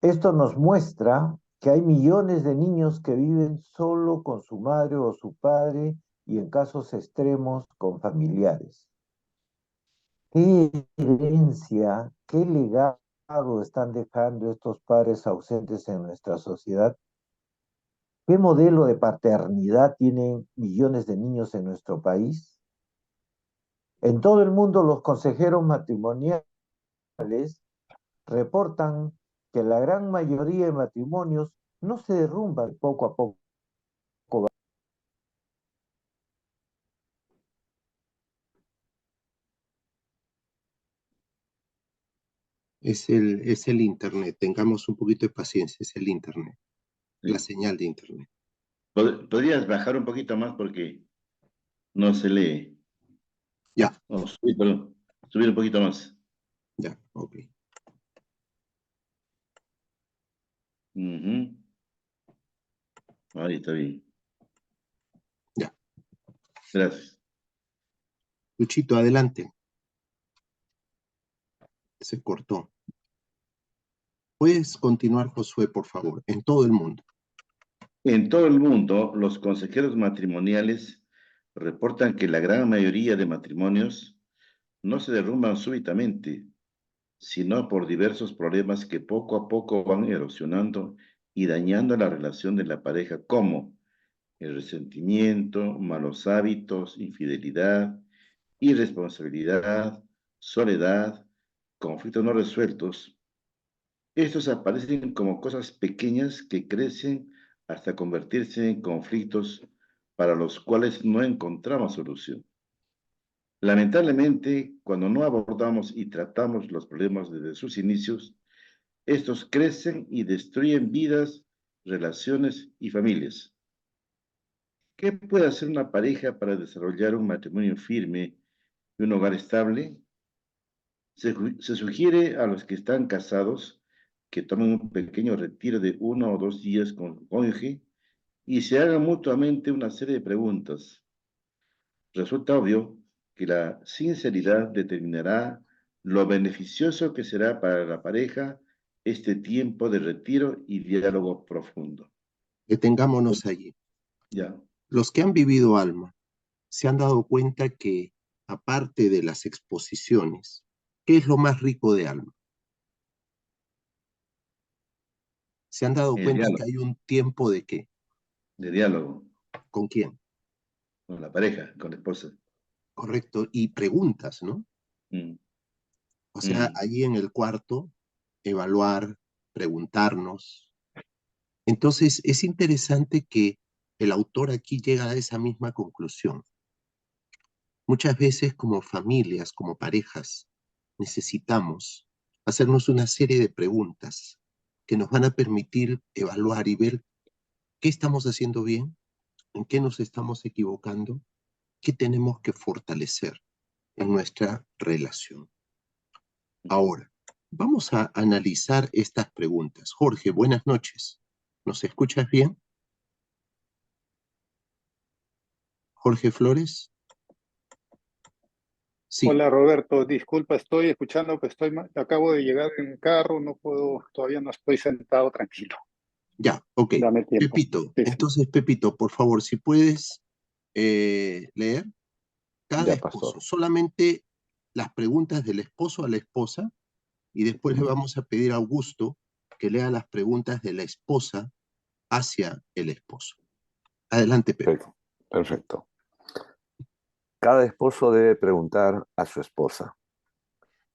Esto nos muestra que hay millones de niños que viven solo con su madre o su padre y en casos extremos con familiares. ¿Qué herencia, qué legado están dejando estos padres ausentes en nuestra sociedad? ¿Qué modelo de paternidad tienen millones de niños en nuestro país? En todo el mundo, los consejeros matrimoniales reportan que la gran mayoría de matrimonios no se derrumban poco a poco. Es el internet. Tengamos un poquito de paciencia. Es el internet. La Sí. señal de internet. ¿Podrías bajar un poquito más porque no se lee? Ya, No, subir, perdón. Subir un poquito más. ya, ok. Ujú. Ahí está bien. Ya. Gracias. Luchito, adelante. Se cortó. Puedes continuar, Josué, por favor, en todo el mundo. En todo el mundo, los consejeros matrimoniales reportan que la gran mayoría de matrimonios no se derrumban súbitamente, sino por diversos problemas que poco a poco van erosionando y dañando la relación de la pareja, como el resentimiento, malos hábitos, infidelidad, irresponsabilidad, soledad, conflictos no resueltos. Estos aparecen como cosas pequeñas que crecen hasta convertirse en conflictos para los cuales no encontramos solución. Lamentablemente, cuando no abordamos y tratamos los problemas desde sus inicios, estos crecen y destruyen vidas, relaciones y familias. ¿Qué puede hacer una pareja para desarrollar un matrimonio firme y un hogar estable? Se sugiere a los que están casados que tomen un pequeño retiro de 1 o 2 días con su cónyuge y se hagan mutuamente una serie de preguntas. Resulta obvio que la sinceridad determinará lo beneficioso que será para la pareja este tiempo de retiro y diálogo profundo. Detengámonos allí. Ya, Los que han vivido Alma se han dado cuenta que, aparte de las exposiciones, ¿qué es lo más rico de Alma? Se han dado el cuenta que diálogo, hay un tiempo de qué, de diálogo con quién, con la pareja, con la esposa. correcto, y preguntas, ¿no? Mm, O sea, mm. allí en el cuarto, evaluar, preguntarnos. Entonces, es interesante que el autor aquí llega a esa misma conclusión. Muchas veces como familias, como parejas, necesitamos hacernos una serie de preguntas que nos van a permitir evaluar y ver qué estamos haciendo bien, en qué nos estamos equivocando, qué tenemos que fortalecer en nuestra relación. Ahora, vamos a analizar estas preguntas. Jorge, buenas noches. ¿Nos escuchas bien? Jorge Flores. Sí, Hola Roberto, disculpa, estoy escuchando, que acabo de llegar en el carro, no puedo, todavía no estoy sentado tranquilo. ya, ok. Dame tiempo. Pepito, Sí, sí, entonces Pepito, por favor, si puedes leer cada Ya, esposo, pastor. solamente las preguntas del esposo a la esposa, y después le vamos a pedir a Augusto que lea las preguntas de la esposa hacia el esposo. Adelante, Pepe. Perfecto. Cada esposo debe preguntar a su esposa,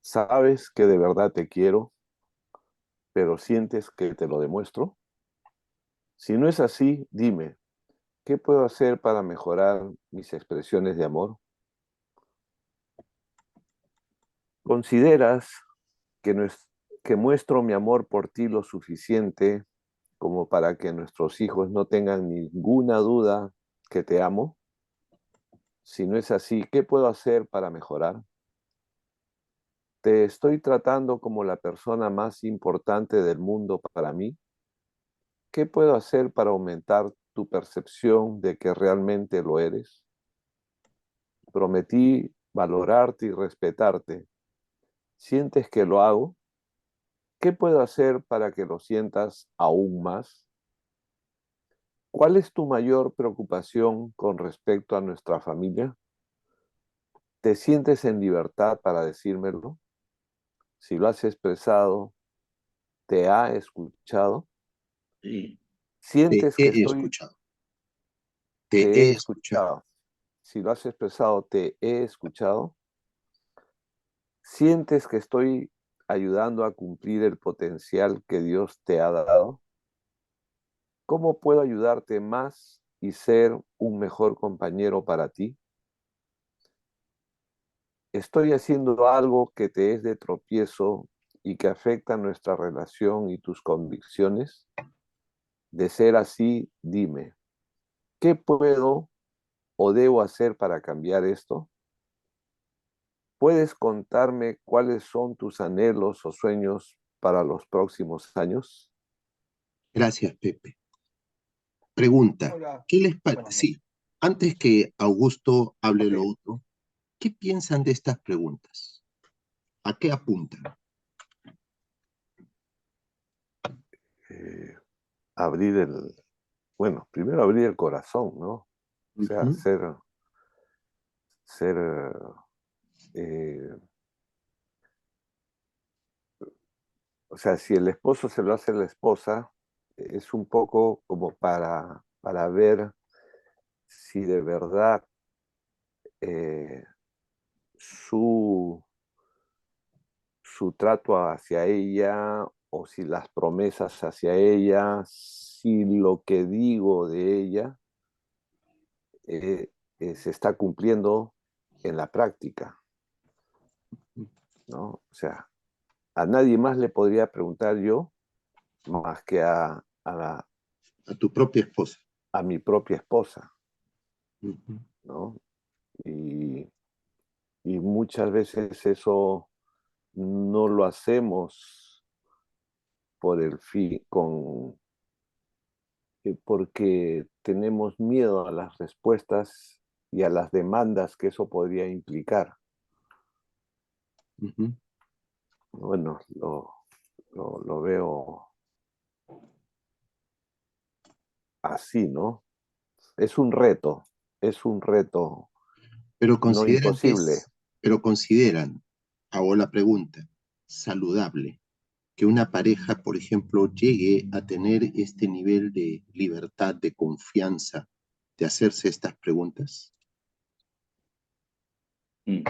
¿sabes que de verdad te quiero, pero sientes que te lo demuestro? Si no es así, dime, ¿qué puedo hacer para mejorar mis expresiones de amor? ¿Consideras que, que muestro mi amor por ti lo suficiente como para que nuestros hijos no tengan ninguna duda que te amo? Si no es así, ¿qué puedo hacer para mejorar? ¿Te estoy tratando como la persona más importante del mundo para mí? ¿Qué puedo hacer para aumentar tu percepción de que realmente lo eres? Prometí valorarte y respetarte. ¿Sientes que lo hago? ¿Qué puedo hacer para que lo sientas aún más? ¿Cuál es tu mayor preocupación con respecto a nuestra familia? ¿Te sientes en libertad para decírmelo? Si lo has expresado, ¿te ha escuchado? Sí. Te ¿Sientes que he estoy, escuchado. Te te he he escuchado. escuchado? Si lo has expresado, ¿te he escuchado? ¿Sientes que estoy ayudando a cumplir el potencial que Dios te ha dado? ¿Cómo puedo ayudarte más y ser un mejor compañero para ti? ¿Estoy haciendo algo que te es de tropiezo y que afecta nuestra relación y tus convicciones? De ser así, dime, ¿qué puedo o debo hacer para cambiar esto? ¿Puedes contarme cuáles son tus anhelos o sueños para los próximos años? Gracias, Pepe. Pregunta, Hola, ¿qué les parece? buenas noches. Sí, antes que Augusto hable Ok, lo otro, ¿qué piensan de estas preguntas? ¿A qué apuntan? Eh, abrir bueno, primero abrir el corazón, ¿no? O sea, Ujú. ser, eh, o sea, si el esposo se lo hace a la esposa, es un poco como para ver si de verdad eh, su, su trato hacia ella o si las promesas hacia ella, si lo que digo de ella se está cumpliendo en la práctica, ¿no? O sea, a nadie más le podría preguntar yo más que A tu propia esposa. a mi propia esposa, Ujú. ¿no? Y, y muchas veces eso no lo hacemos por el fin, porque tenemos miedo a las respuestas y a las demandas que eso podría implicar. Ujú. Bueno, lo veo así, ¿no? Es un reto Pero no consideran que imposible. es, pero consideran, hago la pregunta, saludable que una pareja, por ejemplo, llegue a tener este nivel de libertad, de confianza, de hacerse estas preguntas. Mm.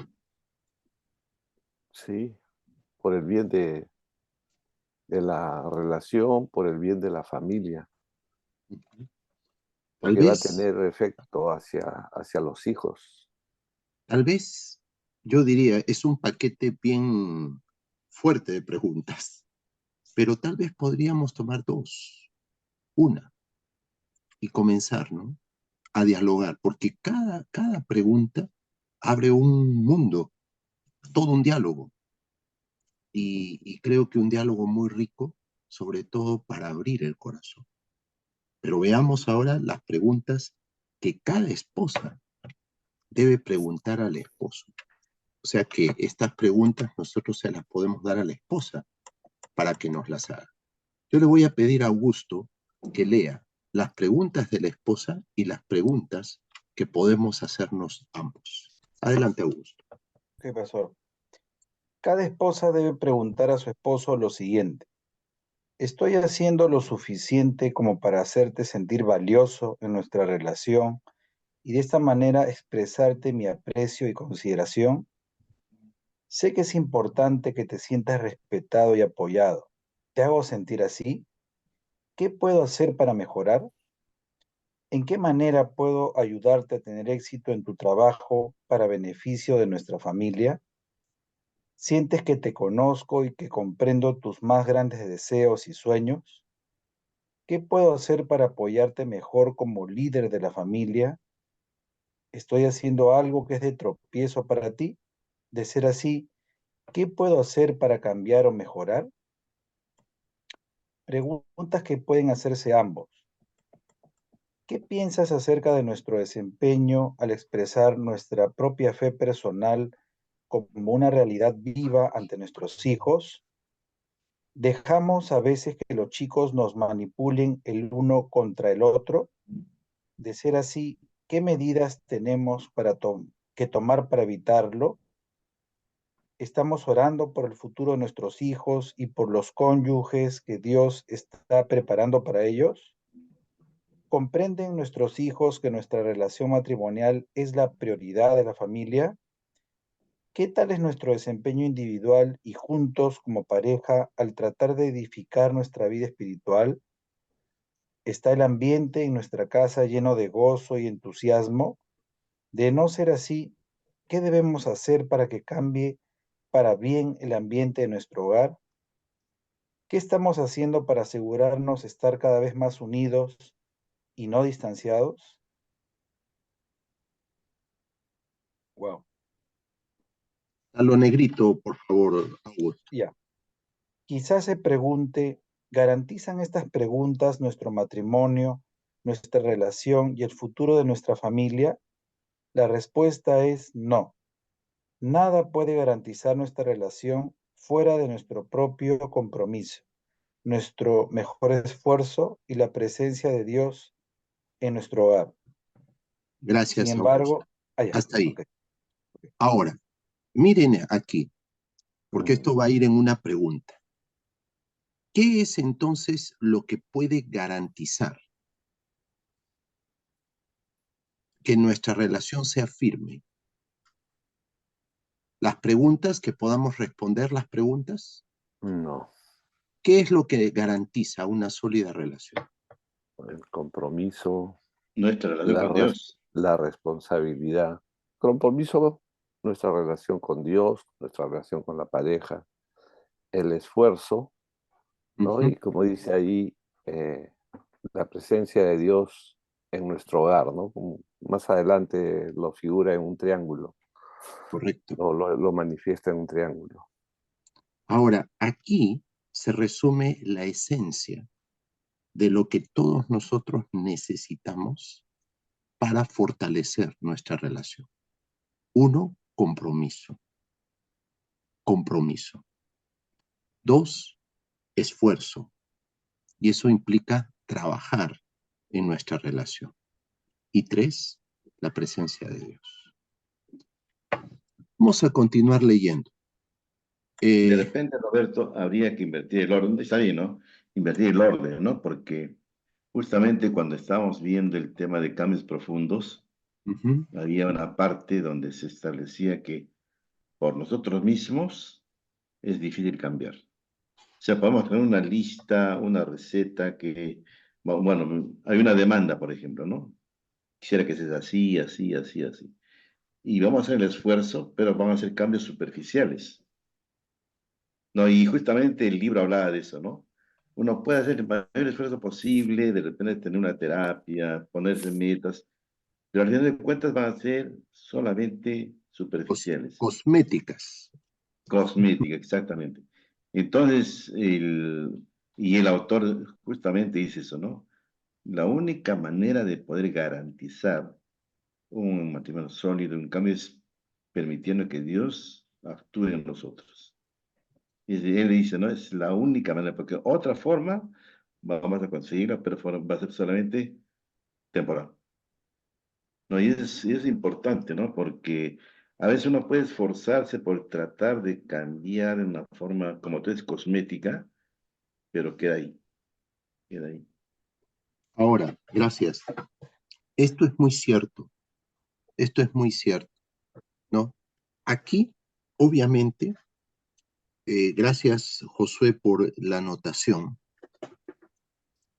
Sí, por el bien de la relación, por el bien de la familia, Ujú. Tal porque va a vez, tener efecto hacia los hijos. tal vez, yo diría, es un paquete bien fuerte de preguntas, pero tal vez podríamos tomar dos, una, y comenzar, ¿no? A dialogar, porque cada pregunta abre un mundo, todo un diálogo, y creo que un diálogo muy rico, sobre todo para abrir el corazón. Pero veamos ahora las preguntas que cada esposa debe preguntar al esposo. O sea que estas preguntas nosotros se las podemos dar a la esposa para que nos las haga. Yo le voy a pedir a Augusto que lea las preguntas de la esposa y las preguntas que podemos hacernos ambos. Adelante, Augusto. ¿qué pasó? Cada esposa debe preguntar a su esposo lo siguiente: ¿estoy haciendo lo suficiente como para hacerte sentir valioso en nuestra relación y de esta manera expresarte mi aprecio y consideración? Sé que es importante que te sientas respetado y apoyado. ¿Te hago sentir así? ¿Qué puedo hacer para mejorar? ¿En qué manera puedo ayudarte a tener éxito en tu trabajo para beneficio de nuestra familia? ¿Sientes que te conozco y que comprendo tus más grandes deseos y sueños? ¿Qué puedo hacer para apoyarte mejor como líder de la familia? ¿Estoy haciendo algo que es de tropiezo para ti? De ser así, ¿qué puedo hacer para cambiar o mejorar? Preguntas que pueden hacerse ambos. ¿Qué piensas acerca de nuestro desempeño al expresar nuestra propia fe personal como una realidad viva ante nuestros hijos? Dejamos a veces que los chicos nos manipulen el uno contra el otro. De ser así, ¿qué medidas tenemos que tomar para evitarlo? Estamos orando por el futuro de nuestros hijos y por los cónyuges que Dios está preparando para ellos. ¿Comprenden nuestros hijos que nuestra relación matrimonial es la prioridad de la familia? ¿Qué tal es nuestro desempeño individual y juntos como pareja al tratar de edificar nuestra vida espiritual? ¿Está el ambiente en nuestra casa lleno de gozo y entusiasmo? De no ser así, ¿qué debemos hacer para que cambie para bien el ambiente de nuestro hogar? ¿Qué estamos haciendo para asegurarnos estar cada vez más unidos y no distanciados? Wow, A lo negrito, por favor, Augusto. ya. Quizás se pregunte, ¿garantizan estas preguntas nuestro matrimonio, nuestra relación y el futuro de nuestra familia? La respuesta es no. Nada puede garantizar nuestra relación fuera de nuestro propio compromiso, nuestro mejor esfuerzo y la presencia de Dios en nuestro hogar. Sin Gracias, Augusto. embargo, allá, Hasta ahí. ok. Ahora, miren aquí, porque Mm, esto va a ir en una pregunta. ¿Qué es entonces lo que puede garantizar que nuestra relación sea firme? ¿Las preguntas, que podamos responder las preguntas? No, ¿Qué es lo que garantiza una sólida relación? el compromiso, Nuestra relación la, con Dios. la responsabilidad. Compromiso, nuestra relación con Dios, nuestra relación con la pareja, el esfuerzo, ¿no? Ujú, Y como dice ahí, la presencia de Dios en nuestro hogar, ¿no? Como más adelante lo figura en un triángulo, correcto. lo manifiesta en un triángulo. Ahora, aquí se resume la esencia de lo que todos nosotros necesitamos para fortalecer nuestra relación. Uno, compromiso. Compromiso. Dos, esfuerzo. Y eso implica trabajar en nuestra relación. Y tres, la presencia de Dios. Vamos a continuar leyendo. De repente, Roberto, habría que invertir el orden. Está bien, ¿no? Invertir el orden, ¿no? Porque justamente cuando estábamos viendo el tema de cambios profundos, Ujú, había una parte donde se establecía que por nosotros mismos es difícil cambiar. O sea, podemos tener una lista, una receta que, bueno, hay una demanda, por ejemplo, ¿no? Quisiera que sea así, así, así, así. Y vamos a hacer el esfuerzo, pero van a ser cambios superficiales. No, y justamente el libro hablaba de eso, ¿no? Uno puede hacer el mayor esfuerzo posible, de repente tener una terapia, ponerse metas, pero al final de cuentas van a ser solamente superficiales. Cosméticas. Cosmética, exactamente. Entonces, y el autor justamente dice eso, ¿no? La única manera de poder garantizar un matrimonio sólido, un cambio, es permitiendo que Dios actúe en nosotros. Y él dice, ¿no? Es la única manera, porque otra forma vamos a conseguirla, pero va a ser solamente temporal. ¿No? Y es importante, ¿no? Porque a veces uno puede esforzarse por tratar de cambiar en una forma, como tú dices, cosmética, pero queda ahí, queda ahí. Ahora, gracias. Esto es muy cierto. Esto es muy cierto, ¿no? Aquí, obviamente, gracias, Josué, por la anotación.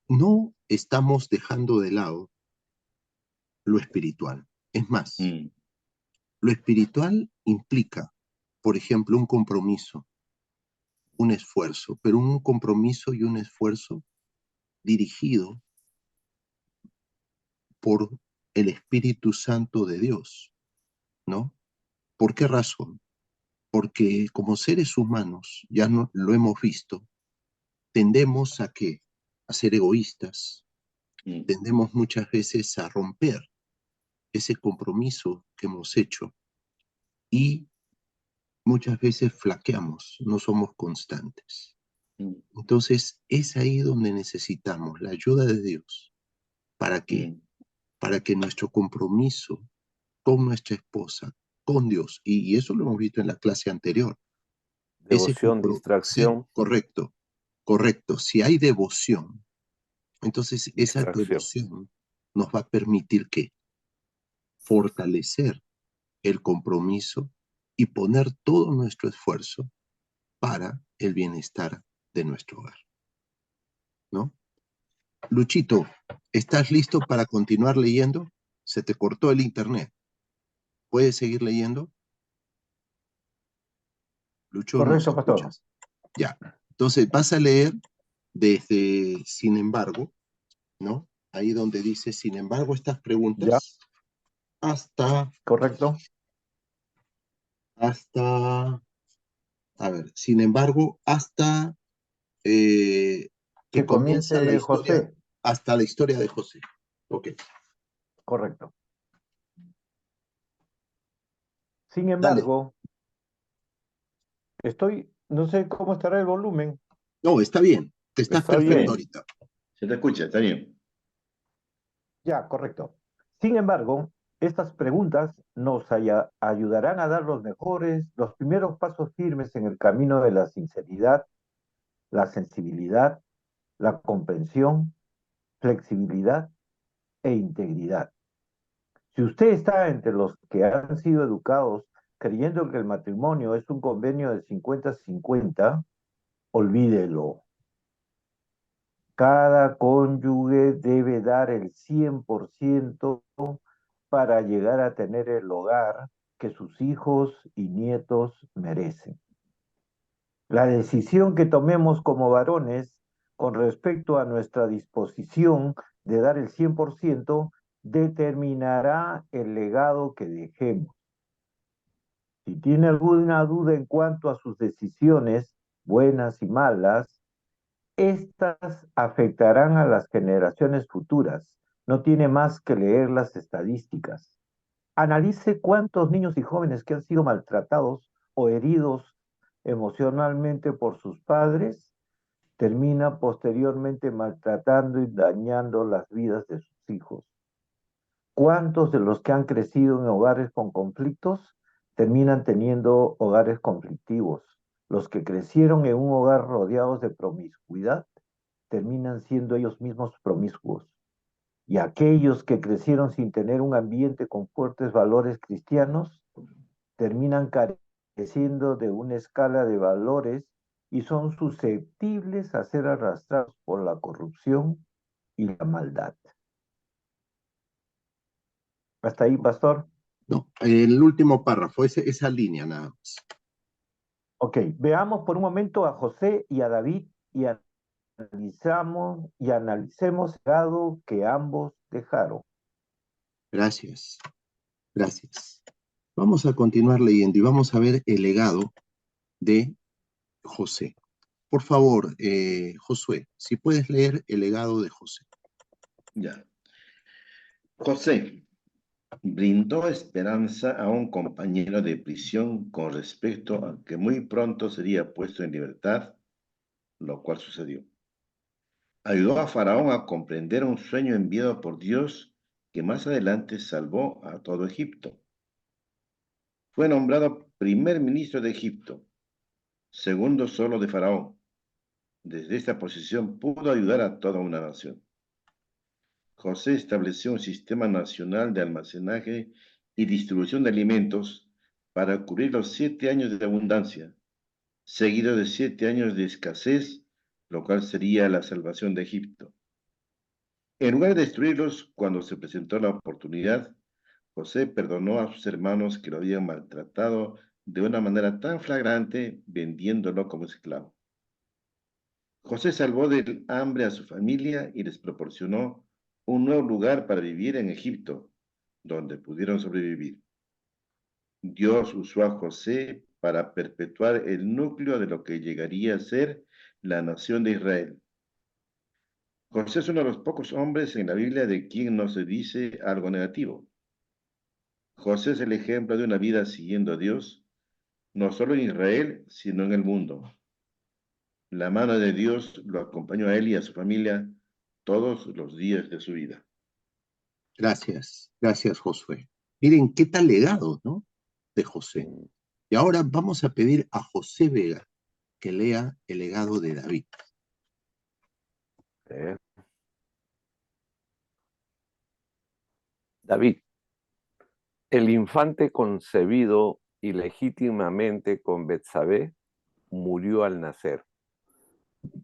No estamos dejando de lado lo espiritual. Es más, Mm, lo espiritual implica, por ejemplo, un compromiso, un esfuerzo, pero un compromiso y un esfuerzo dirigido por el Espíritu Santo de Dios, ¿no? ¿Por qué razón? Porque como seres humanos, ya no, lo hemos visto, tendemos a qué? A ser egoístas, mm. tendemos muchas veces a romper ese compromiso que hemos hecho y muchas veces flaqueamos, no somos constantes. Entonces, es ahí donde necesitamos la ayuda de Dios. ¿Para qué? Para que nuestro compromiso con nuestra esposa, con Dios, y eso lo hemos visto en la clase anterior, Devoción, sí, distracción, correcto, correcto. Si hay devoción, entonces esa distracción. devoción nos va a permitir que fortalecer el compromiso y poner todo nuestro esfuerzo para el bienestar de nuestro hogar, ¿no? Luchito, ¿estás listo para continuar leyendo? Se te cortó el internet. ¿Puedes seguir leyendo? Lucho, ¿nos Correcto, pastor. escuchas? Ya. Entonces vas a leer desde, sin embargo, ¿no? Ahí donde dice, sin embargo, estas Ya, preguntas, hasta, correcto. a ver, sin embargo, hasta que Que comienza la comience historia, José. hasta la historia de José. Ok, Correcto. Sin dale. embargo, no sé cómo estará el volumen. No, está bien, te estás Está perfecto bien. ahorita. Se te escucha, está bien. Ya, correcto. Sin embargo, estas preguntas nos ayudarán a dar los primeros pasos firmes en el camino de la sinceridad, la sensibilidad, la comprensión, flexibilidad e integridad. Si usted está entre los que han sido educados creyendo que el matrimonio es un convenio de 50-50, olvídelo. Cada cónyuge debe dar el 100% para llegar a tener el hogar que sus hijos y nietos merecen. La decisión que tomemos como varones con respecto a nuestra disposición de dar el 100% determinará el legado que dejemos. Si tiene alguna duda en cuanto a sus decisiones, buenas y malas, estas afectarán a las generaciones futuras. No tiene más que leer las estadísticas. Analice cuántos niños y jóvenes que han sido maltratados o heridos emocionalmente por sus padres termina posteriormente maltratando y dañando las vidas de sus hijos. ¿Cuántos de los que han crecido en hogares con conflictos terminan teniendo hogares conflictivos? Los que crecieron en un hogar rodeados de promiscuidad terminan siendo ellos mismos promiscuos. Y aquellos que crecieron sin tener un ambiente con fuertes valores cristianos terminan careciendo de una escala de valores y son susceptibles a ser arrastrados por la corrupción y la maldad. ¿Hasta ahí, pastor? No, el último párrafo, esa línea nada más. Ok, veamos por un momento a José y a David y analicemos el legado que ambos dejaron. Gracias, gracias. Vamos a continuar leyendo y vamos a ver el legado de José. Por favor, Josué, si puedes leer el legado de José. Ya. José brindó esperanza a un compañero de prisión con respecto a que muy pronto sería puesto en libertad, lo cual sucedió. Ayudó a Faraón a comprender un sueño enviado por Dios que más adelante salvó a todo Egipto. Fue nombrado primer ministro de Egipto, segundo solo de Faraón. Desde esta posición pudo ayudar a toda una nación. José estableció un sistema nacional de almacenaje y distribución de alimentos para cubrir los 7 años de abundancia, seguido de 7 años de escasez, lo cual sería la salvación de Egipto. En lugar de destruirlos cuando se presentó la oportunidad, José perdonó a sus hermanos que lo habían maltratado de una manera tan flagrante, vendiéndolo como esclavo. José salvó del hambre a su familia y les proporcionó un nuevo lugar para vivir en Egipto, donde pudieron sobrevivir. Dios usó a José para perpetuar el núcleo de lo que llegaría a ser la nación de Israel. José es uno de los pocos hombres en la Biblia de quien no se dice algo negativo. José es el ejemplo de una vida siguiendo a Dios, no solo en Israel, sino en el mundo. La mano de Dios lo acompañó a él y a su familia todos los días de su vida. Gracias, Josué. Miren qué tal legado, ¿no? De José. Y ahora vamos a pedir a José Vega que lea el legado de David. David, el infante concebido ilegítimamente con Betsabé, murió al nacer.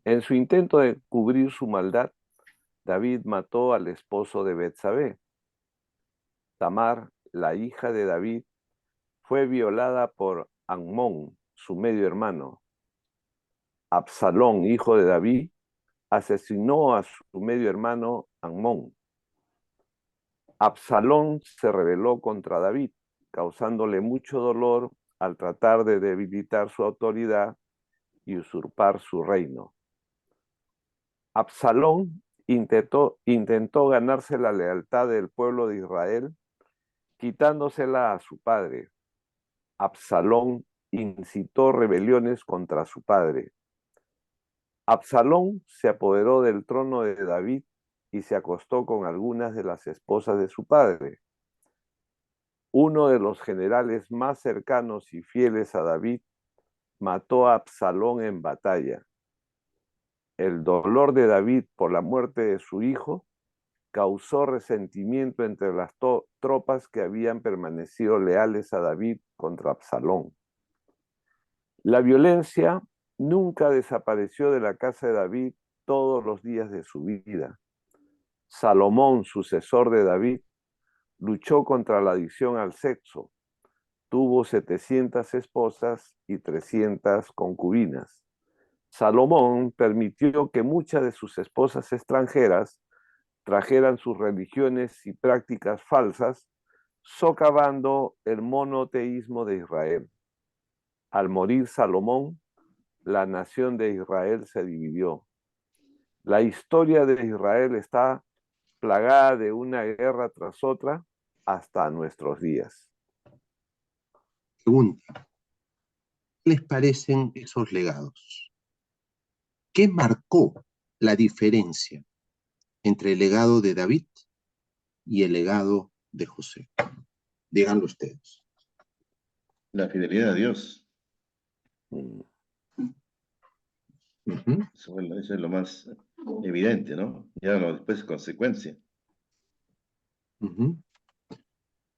En su intento de cubrir su maldad, David mató al esposo de Betsabé. Tamar, la hija de David, fue violada por Amnón, su medio hermano. Absalón, hijo de David, asesinó a su medio hermano Amnón. Absalón se rebeló contra David, causándole mucho dolor al tratar de debilitar su autoridad y usurpar su reino. Absalón intentó ganarse la lealtad del pueblo de Israel, quitándosela a su padre. Absalón incitó rebeliones contra su padre. Absalón se apoderó del trono de David y se acostó con algunas de las esposas de su padre. Uno de los generales más cercanos y fieles a David mató a Absalón en batalla. El dolor de David por la muerte de su hijo causó resentimiento entre las tropas que habían permanecido leales a David contra Absalón. La violencia nunca desapareció de la casa de David todos los días de su vida. Salomón, sucesor de David, luchó contra la adicción al sexo. Tuvo 700 esposas y 300 concubinas. Salomón permitió que muchas de sus esposas extranjeras trajeran sus religiones y prácticas falsas, socavando el monoteísmo de Israel. Al morir Salomón, la nación de Israel se dividió. La historia de Israel está plagada de una guerra tras otra hasta nuestros días. Pregunta, ¿qué les parecen esos legados? ¿Qué marcó la diferencia entre el legado de David y el legado de José? Díganlo ustedes. La fidelidad a Dios. Eso es lo más evidente, ¿no? Ya lo después consecuencia.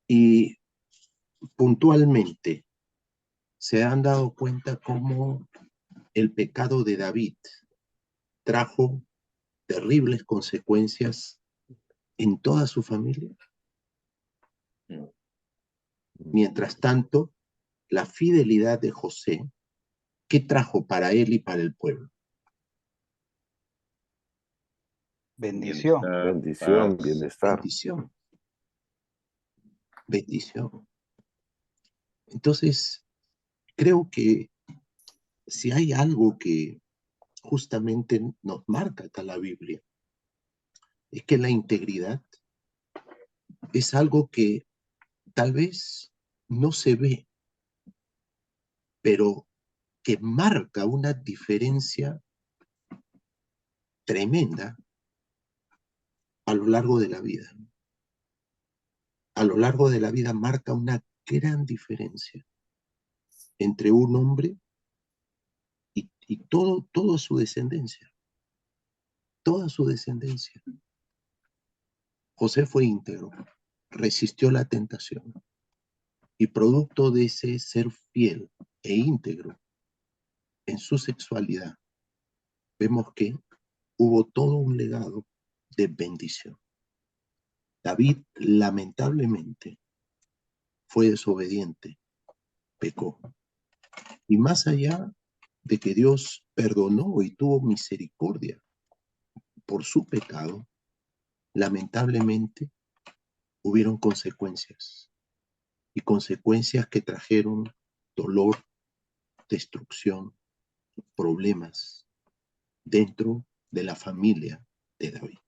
Y puntualmente, ¿se han dado cuenta cómo el pecado de David trajo terribles consecuencias en toda su familia? Mientras tanto, la fidelidad de José, ¿qué trajo para él y para el pueblo? Bendición. Bendición, Paz. bienestar. Bendición. Bendición. Entonces, creo que si hay algo que justamente nos marca acá la Biblia, es que la integridad es algo que tal vez no se ve, pero que marca una diferencia tremenda a lo largo de la vida. A lo largo de la vida marca una gran diferencia entre un hombre y toda su descendencia. Toda su descendencia. José fue íntegro, resistió la tentación y producto de ese ser fiel e íntegro en su sexualidad, vemos que hubo todo un legado de bendición. David, lamentablemente, fue desobediente, pecó. Y más allá de que Dios perdonó y tuvo misericordia por su pecado, lamentablemente hubieron consecuencias. Y consecuencias que trajeron dolor, destrucción, problemas dentro de la familia de David.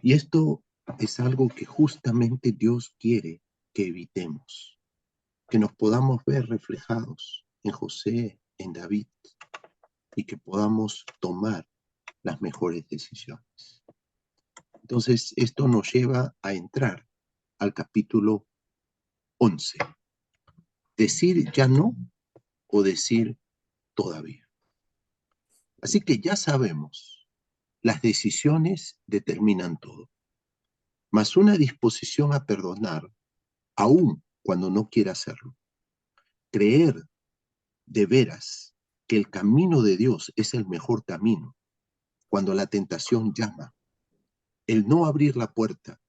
Y esto es algo que justamente Dios quiere que evitemos, que nos podamos ver reflejados en José, en David, y que podamos tomar las mejores decisiones. Entonces, esto nos lleva a entrar al capítulo 11. Decir ya no o decir todavía. Así que ya sabemos, las decisiones determinan todo, mas una disposición a perdonar, aun cuando no quiera hacerlo. Creer de veras que el camino de Dios es el mejor camino, cuando la tentación llama. El no abrir la puerta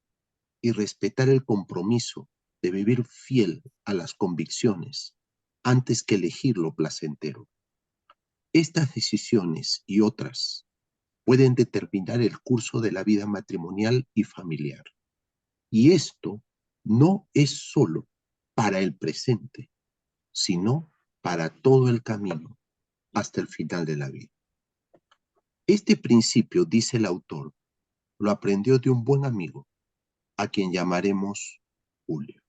y respetar el compromiso de vivir fiel a las convicciones antes que elegir lo placentero. Estas decisiones y otras pueden determinar el curso de la vida matrimonial y familiar. Y esto no es solo para el presente, sino para todo el camino hasta el final de la vida. Este principio, dice el autor, lo aprendió de un buen amigo, a quien llamaremos Julio.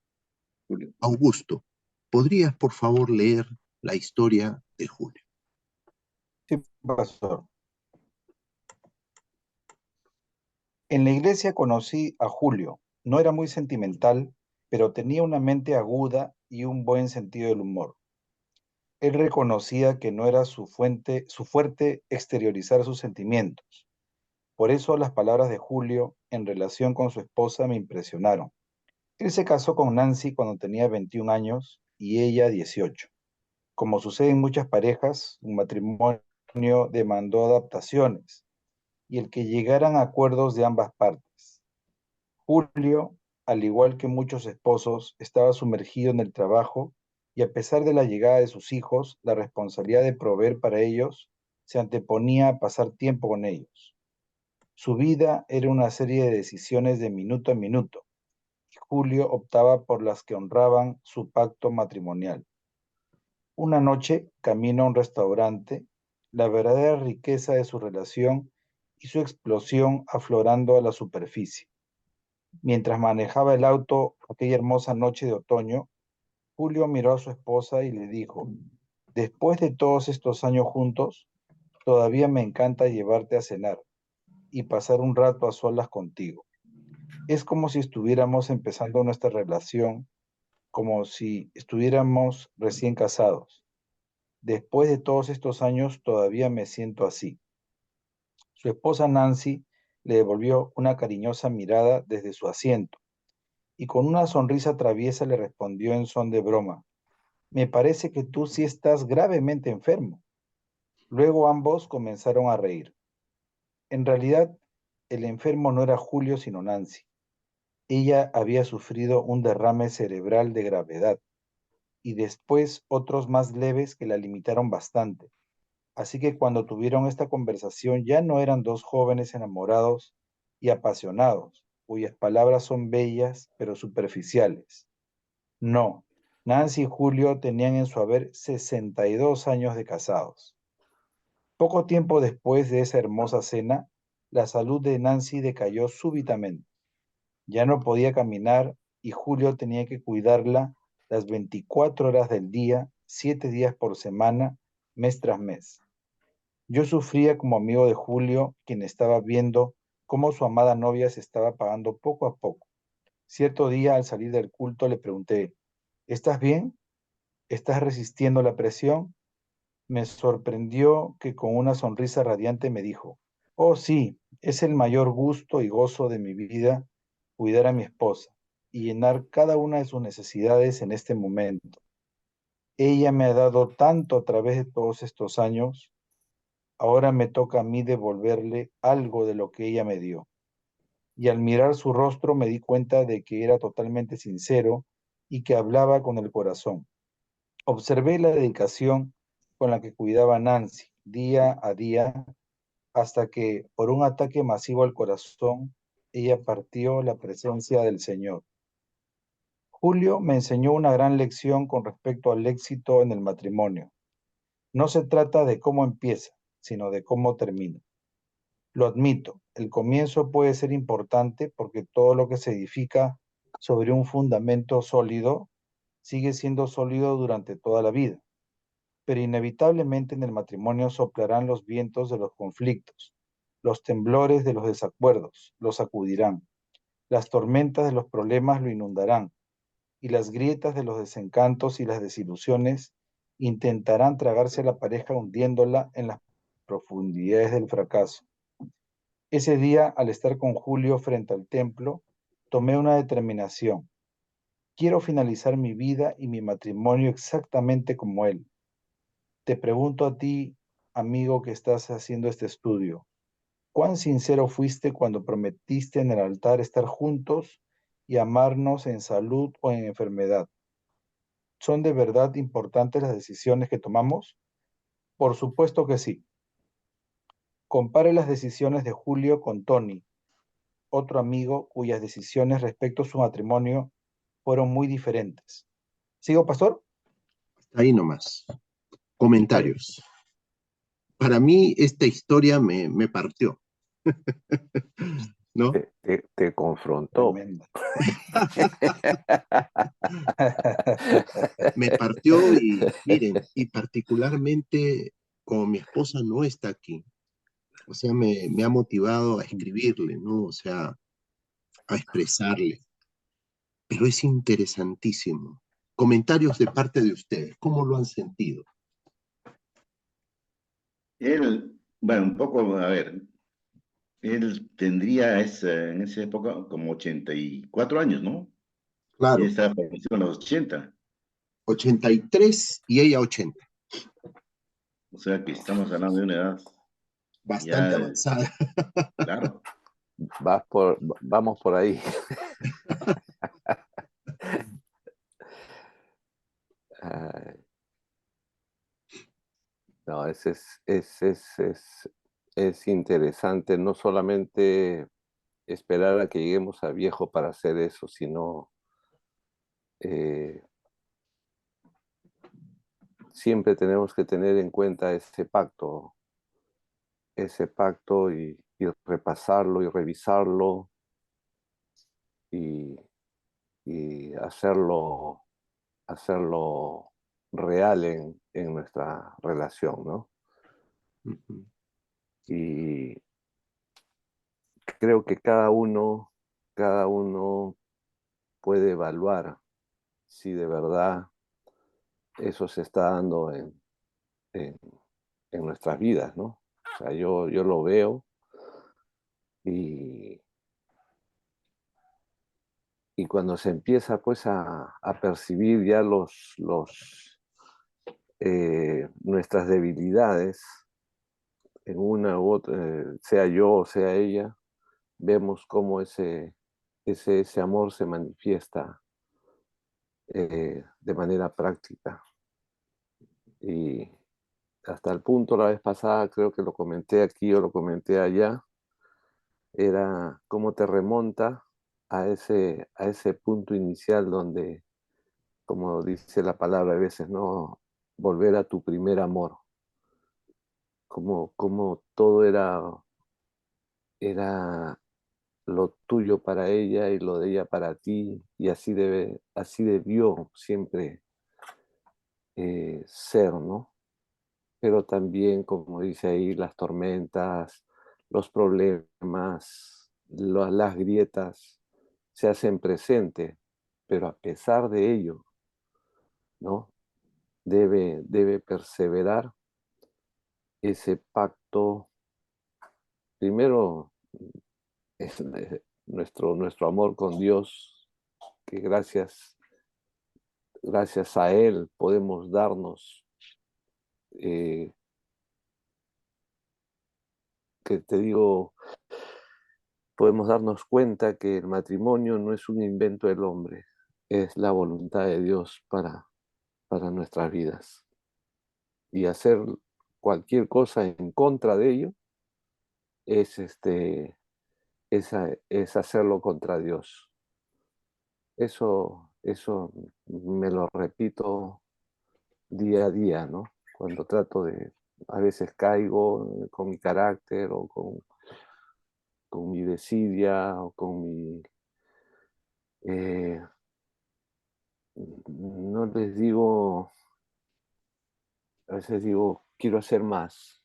Augusto, ¿podrías por favor leer la historia de Julio? Sí, pastor. En la iglesia conocí a Julio. No era muy sentimental, pero tenía una mente aguda y un buen sentido del humor. Él reconocía que no era su fuerte exteriorizar sus sentimientos. Por eso las palabras de Julio en relación con su esposa me impresionaron. Él se casó con Nancy cuando tenía 21 años y ella 18. Como sucede en muchas parejas, un matrimonio demandó adaptaciones y el que llegaran a acuerdos de ambas partes. Julio, al igual que muchos esposos, estaba sumergido en el trabajo y a pesar de la llegada de sus hijos, la responsabilidad de proveer para ellos se anteponía a pasar tiempo con ellos. Su vida era una serie de decisiones de minuto a minuto y Julio optaba por las que honraban su pacto matrimonial. Una noche, camino a un restaurante, la verdadera riqueza de su relación y su explosión aflorando a la superficie. Mientras manejaba el auto aquella hermosa noche de otoño, Julio miró a su esposa y le dijo, después de todos estos años juntos, todavía me encanta llevarte a cenar y pasar un rato a solas contigo. Es como si estuviéramos empezando nuestra relación, como si estuviéramos recién casados. Después de todos estos años, todavía me siento así. Su esposa Nancy le devolvió una cariñosa mirada desde su asiento y con una sonrisa traviesa le respondió en son de broma, me parece que tú sí estás gravemente enfermo. Luego ambos comenzaron a reír. En realidad, el enfermo no era Julio, sino Nancy. Ella había sufrido un derrame cerebral de gravedad y después otros más leves que la limitaron bastante. Así que cuando tuvieron esta conversación ya no eran dos jóvenes enamorados y apasionados, cuyas palabras son bellas pero superficiales. No, Nancy y Julio tenían en su haber 62 años de casados. Poco tiempo después de esa hermosa cena, la salud de Nancy decayó súbitamente. Ya no podía caminar y Julio tenía que cuidarla las 24 horas del día, 7 días por semana, mes tras mes. Yo sufría como amigo de Julio, quien estaba viendo cómo su amada novia se estaba apagando poco a poco. Cierto día, al salir del culto, le pregunté, ¿estás bien? ¿Estás resistiendo la presión? Me sorprendió que con una sonrisa radiante me dijo, oh sí, es el mayor gusto y gozo de mi vida cuidar a mi esposa y llenar cada una de sus necesidades en este momento. Ella me ha dado tanto a través de todos estos años, ahora me toca a mí devolverle algo de lo que ella me dio. Y al mirar su rostro me di cuenta de que era totalmente sincero y que hablaba con el corazón. Observé la dedicación con la que cuidaba a Nancy día a día hasta que, por un ataque masivo al corazón, ella partió la presencia del Señor. Julio me enseñó una gran lección con respecto al éxito en el matrimonio. No se trata de cómo empieza, sino de cómo termina. Lo admito, el comienzo puede ser importante porque todo lo que se edifica sobre un fundamento sólido sigue siendo sólido durante toda la vida. pero inevitablemente en el matrimonio soplarán los vientos de los conflictos, los temblores de los desacuerdos lo sacudirán, las tormentas de los problemas lo inundarán, y las grietas de los desencantos y las desilusiones intentarán tragarse a la pareja hundiéndola en las profundidades del fracaso. Ese día, al estar con Julio frente al templo, tomé una determinación. Quiero finalizar mi vida y mi matrimonio exactamente como él. Te pregunto a ti, amigo que estás haciendo este estudio, ¿cuán sincero fuiste cuando prometiste en el altar estar juntos y amarnos en salud o en enfermedad? ¿Son de verdad importantes las decisiones que tomamos? Por supuesto que sí. Compare las decisiones de Julio con Tony, otro amigo cuyas decisiones respecto a su matrimonio fueron muy diferentes. ¿Sigo, pastor? Ahí nomás. Dale. Comentarios. Para mí esta historia me partió, ¿no? Te confrontó. Tremenda. Me partió y miren, y particularmente como mi esposa no está aquí, o sea, me ha motivado a escribirle, ¿no? O sea, a expresarle, pero es interesantísimo. Comentarios de parte de ustedes, ¿cómo lo han sentido? Él, bueno, un poco, a ver, él tendría en esa época como 84 años, ¿no? Y Claro, estaba fallecido en los 80. 83 y ella 80, O sea que estamos hablando de una edad bastante ya, avanzada. claro. Vamos por ahí. Ay, no, es interesante no solamente esperar a que lleguemos a viejo para hacer eso, sino eh, siempre tenemos que tener en cuenta ese pacto y repasarlo y revisarlo y, y hacerlo real en nuestra relación, ¿no? Ujú. Y creo que cada uno puede evaluar si de verdad eso se está dando en, en nuestras vidas, ¿no? O sea, yo lo veo y, y cuando se empieza pues a percibir ya nuestras debilidades en una u otra, sea yo o sea ella, vemos cómo ese amor se manifiesta de manera práctica. Y hasta el punto la vez pasada, creo que lo comenté aquí o lo comenté allá, era cómo te remonta a ese punto inicial donde, como dice la palabra a veces, ¿no? Volver a tu primer amor, como todo era lo tuyo para ella y lo de ella para ti, y así debió siempre ser, ¿no? Pero también, como dice ahí, las tormentas, los problemas, las grietas se hacen presente, pero a pesar de ello, ¿no? Debe perseverar ese pacto, primero es nuestro amor con Dios, que gracias a Él podemos darnos, eh, que te digo, podemos darnos cuenta que el matrimonio no es un invento del hombre, es la voluntad de Dios para nuestras vidas. Y hacer cualquier cosa en contra de ello es, es hacerlo contra Dios. Eso me lo repito día a día, ¿no? Cuando a veces caigo con mi carácter o con mi desidia o con mi... no les digo a veces digo, quiero hacer más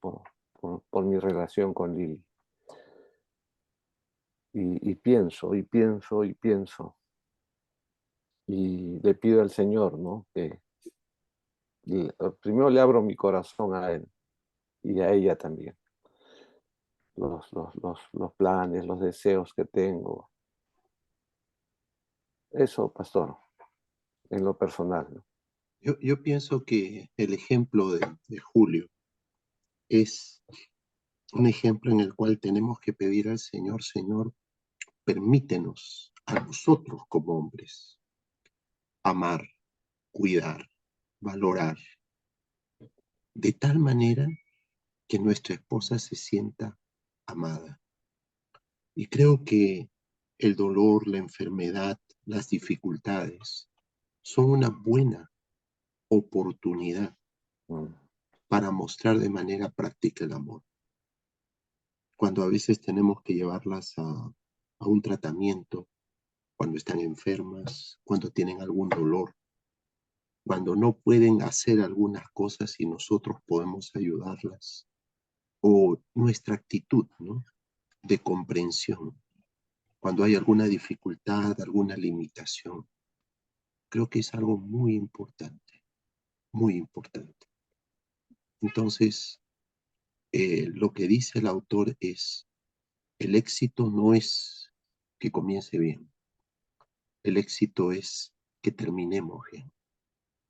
por mi relación con Lili. Y pienso, y pienso, y pienso. Y le pido al Señor, ¿no? Primero le abro mi corazón a Él y a ella también. Los planes, los deseos que tengo. Eso, pastor, en lo personal, ¿no? Yo pienso que el ejemplo de Julio es un ejemplo en el cual tenemos que pedir al Señor, Señor, permítenos a nosotros como hombres amar, cuidar, valorar, de tal manera que nuestra esposa se sienta amada. Y creo que el dolor, la enfermedad, las dificultades son una buena oportunidad Mm, para mostrar de manera práctica el amor. Cuando a veces tenemos que llevarlas a un tratamiento, cuando están enfermas, cuando tienen algún dolor, cuando no pueden hacer algunas cosas y nosotros podemos ayudarlas, o nuestra actitud, ¿no? De comprensión, cuando hay alguna dificultad, alguna limitación. Creo que es algo muy importante, muy importante. Entonces, lo que dice el autor es, el éxito no es que comience bien, el éxito es que terminemos bien.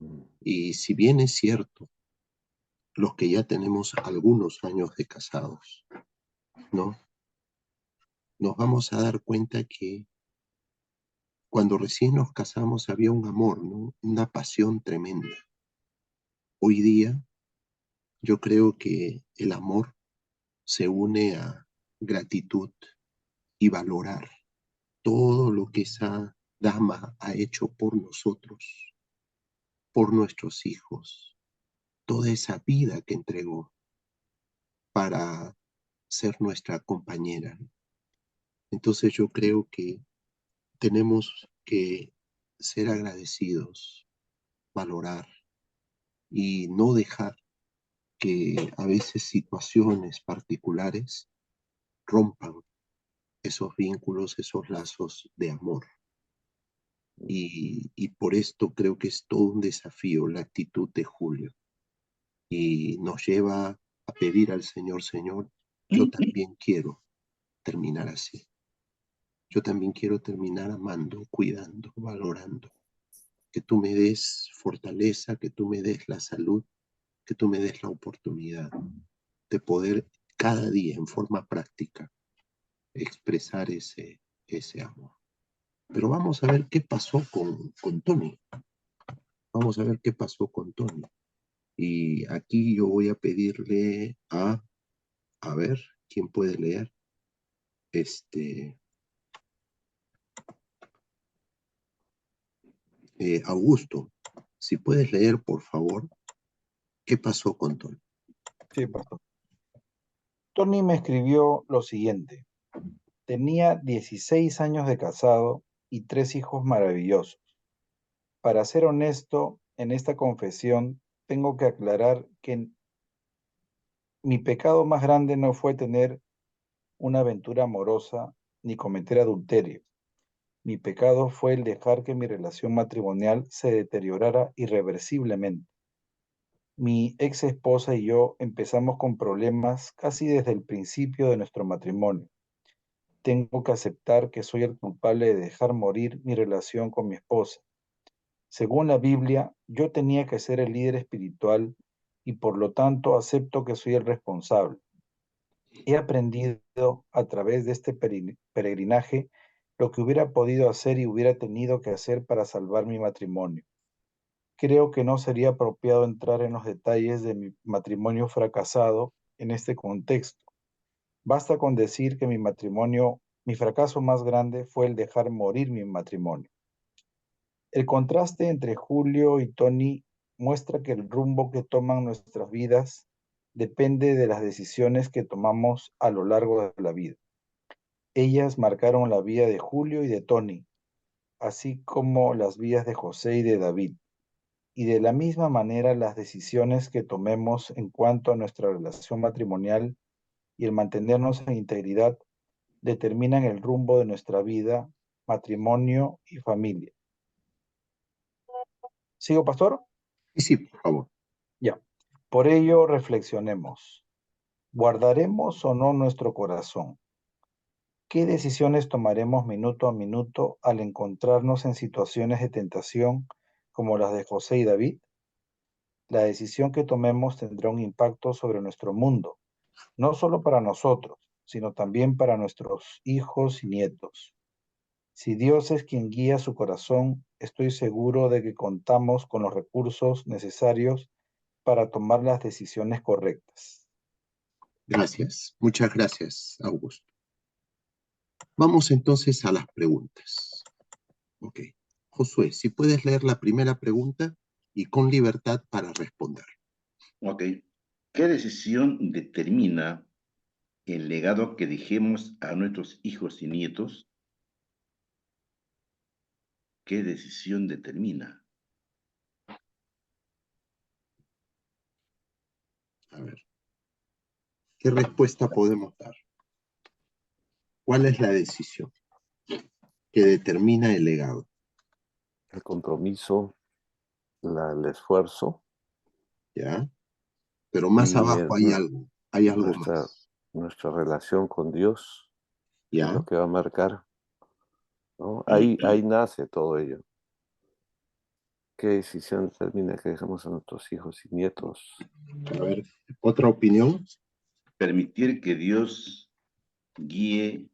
mm, Y si bien es cierto, los que ya tenemos algunos años de casados, ¿no? Nos vamos a dar cuenta que cuando recién nos casamos había un amor, ¿no? Una pasión tremenda. Hoy día yo creo que el amor se une a gratitud y valorar todo lo que esa dama ha hecho por nosotros, por nuestros hijos, toda esa vida que entregó para ser nuestra compañera. Entonces yo creo que tenemos que ser agradecidos, valorar y no dejar que a veces situaciones particulares rompan esos vínculos, esos lazos de amor. Y por esto creo que es todo un desafío la actitud de Julio. Y nos lleva a pedir al Señor, Señor, yo también quiero terminar así. Yo también quiero terminar amando, cuidando, valorando. Que tú me des fortaleza, que tú me des la salud, que tú me des la oportunidad de poder cada día en forma práctica expresar ese amor. Pero vamos a ver qué pasó con Tony. Vamos a ver qué pasó con Tony. Y aquí yo voy a pedirle a ver, ¿quién puede leer? Augusto, si puedes leer, por favor, ¿qué pasó con Tony? Sí, pastor. Tony me escribió lo siguiente. Tenía 16 años de casado y 3 hijos maravillosos. Para ser honesto, en esta confesión tengo que aclarar que mi pecado más grande no fue tener una aventura amorosa ni cometer adulterio. Mi pecado fue el dejar que mi relación matrimonial se deteriorara irreversiblemente. Mi ex esposa y yo empezamos con problemas casi desde el principio de nuestro matrimonio. Tengo que aceptar que soy el culpable de dejar morir mi relación con mi esposa. Según la Biblia, yo tenía que ser el líder espiritual y por lo tanto acepto que soy el responsable. He aprendido a través de este peregrinaje lo que hubiera podido hacer y hubiera tenido que hacer para salvar mi matrimonio. Creo que no sería apropiado entrar en los detalles de mi matrimonio fracasado en este contexto. Basta con decir que mi fracaso más grande fue el dejar morir mi matrimonio. El contraste entre Julio y Tony muestra que el rumbo que toman nuestras vidas depende de las decisiones que tomamos a lo largo de la vida. Ellas marcaron la vida de Julio y de Tony, así como las vidas de José y de David. y de la misma manera las decisiones que tomemos en cuanto a nuestra relación matrimonial y el mantenernos en integridad determinan el rumbo de nuestra vida, matrimonio y familia. ¿Sigo, pastor? Sí, sí, por favor. Ya. Por ello, reflexionemos. ¿Guardaremos o no nuestro corazón? ¿Qué decisiones tomaremos minuto a minuto al encontrarnos en situaciones de tentación como las de José y David? La decisión que tomemos tendrá un impacto sobre nuestro mundo, no solo para nosotros, sino también para nuestros hijos y nietos. Si Dios es quien guía su corazón, estoy seguro de que contamos con los recursos necesarios para tomar las decisiones correctas. Gracias. Muchas gracias, Augusto. Vamos entonces a las preguntas. Ok. Josué, si puedes leer la primera pregunta y con libertad para responder. Ok. ¿Qué decisión determina el legado que dejemos a nuestros hijos y nietos? ¿Qué decisión determina? A ver, ¿qué respuesta podemos dar? ¿Cuál es la decisión que determina el legado? El compromiso, el esfuerzo ¿Ya? Pero más y abajo hay algo más. nuestra relación con Dios es ¿Ya? lo que va a marcar, ¿no? Ahí nace todo ello. ¿Qué decisión determina que dejamos a nuestros hijos y nietos? A ver, ¿otra opinión? Permitir que Dios guíe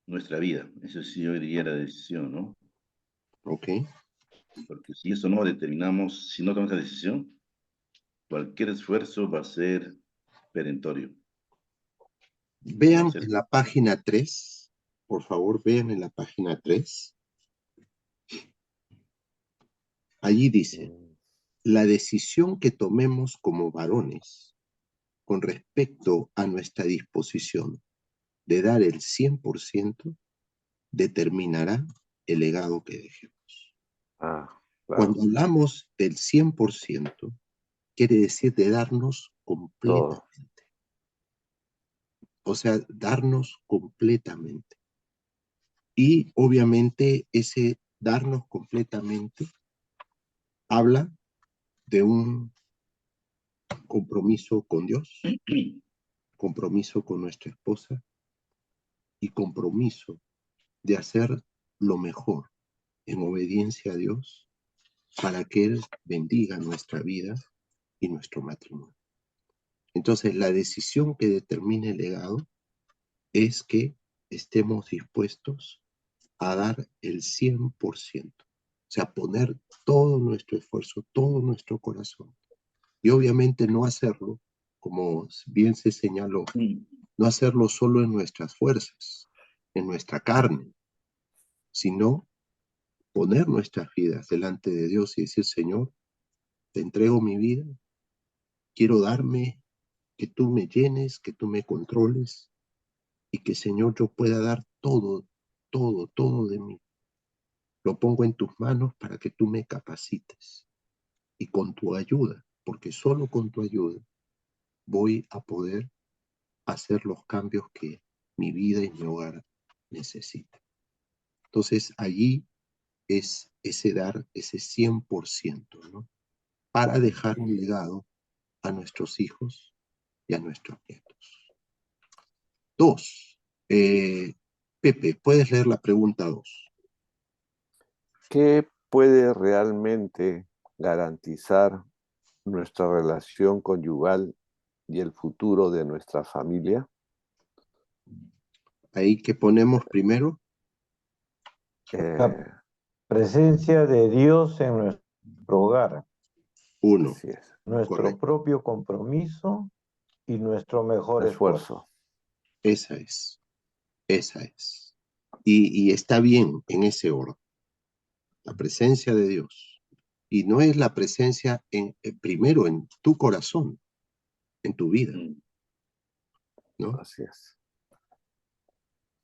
nuestra vida. Eso sí, yo diría la decisión, ¿no? Ok. Porque si eso no determinamos, si no tomamos esa decisión, cualquier esfuerzo va a ser perentorio. Va a Vean ser... en la página 3, por favor, vean en la página 3. Allí dice, la decisión que tomemos como varones con respecto a nuestra disposición de dar el 100% determinará el legado que dejemos. Claro. Cuando hablamos del 100%, quiere decir de darnos completamente. Todo. O sea, darnos completamente. Y obviamente ese darnos completamente habla de un compromiso con Dios, compromiso con nuestra esposa y compromiso de hacer lo mejor en obediencia a Dios para que Él bendiga nuestra vida y nuestro matrimonio. Entonces, la decisión que determina el legado es que estemos dispuestos a dar el 100%, o sea, poner todo nuestro esfuerzo, todo nuestro corazón. Y obviamente no hacerlo, como bien se señaló, no hacerlo solo en nuestras fuerzas, en nuestra carne, sino poner nuestras vidas delante de Dios y decir, Señor, te entrego mi vida, quiero darme, que tú me llenes, que tú me controles y que, Señor, yo pueda dar todo, todo, todo de mí. Lo pongo en tus manos para que tú me capacites y con tu ayuda, porque solo con tu ayuda voy a poder hacer los cambios que mi vida y mi hogar necesitan. Entonces, allí es ese dar ese 100%, ¿no? Para dejar un legado a nuestros hijos y a nuestros nietos. 2. Pepe, ¿puedes leer la pregunta 2? ¿Qué puede realmente garantizar nuestra relación conyugal y el futuro de nuestra familia? Ahí que ponemos primero. La presencia de Dios en nuestro hogar, 1, Así es. nuestro correcto. propio compromiso y nuestro mejor esfuerzo. Esa es. Y está bien en ese orden. La presencia de Dios. Y no es la presencia primero en tu corazón, en tu vida, ¿no? Así es.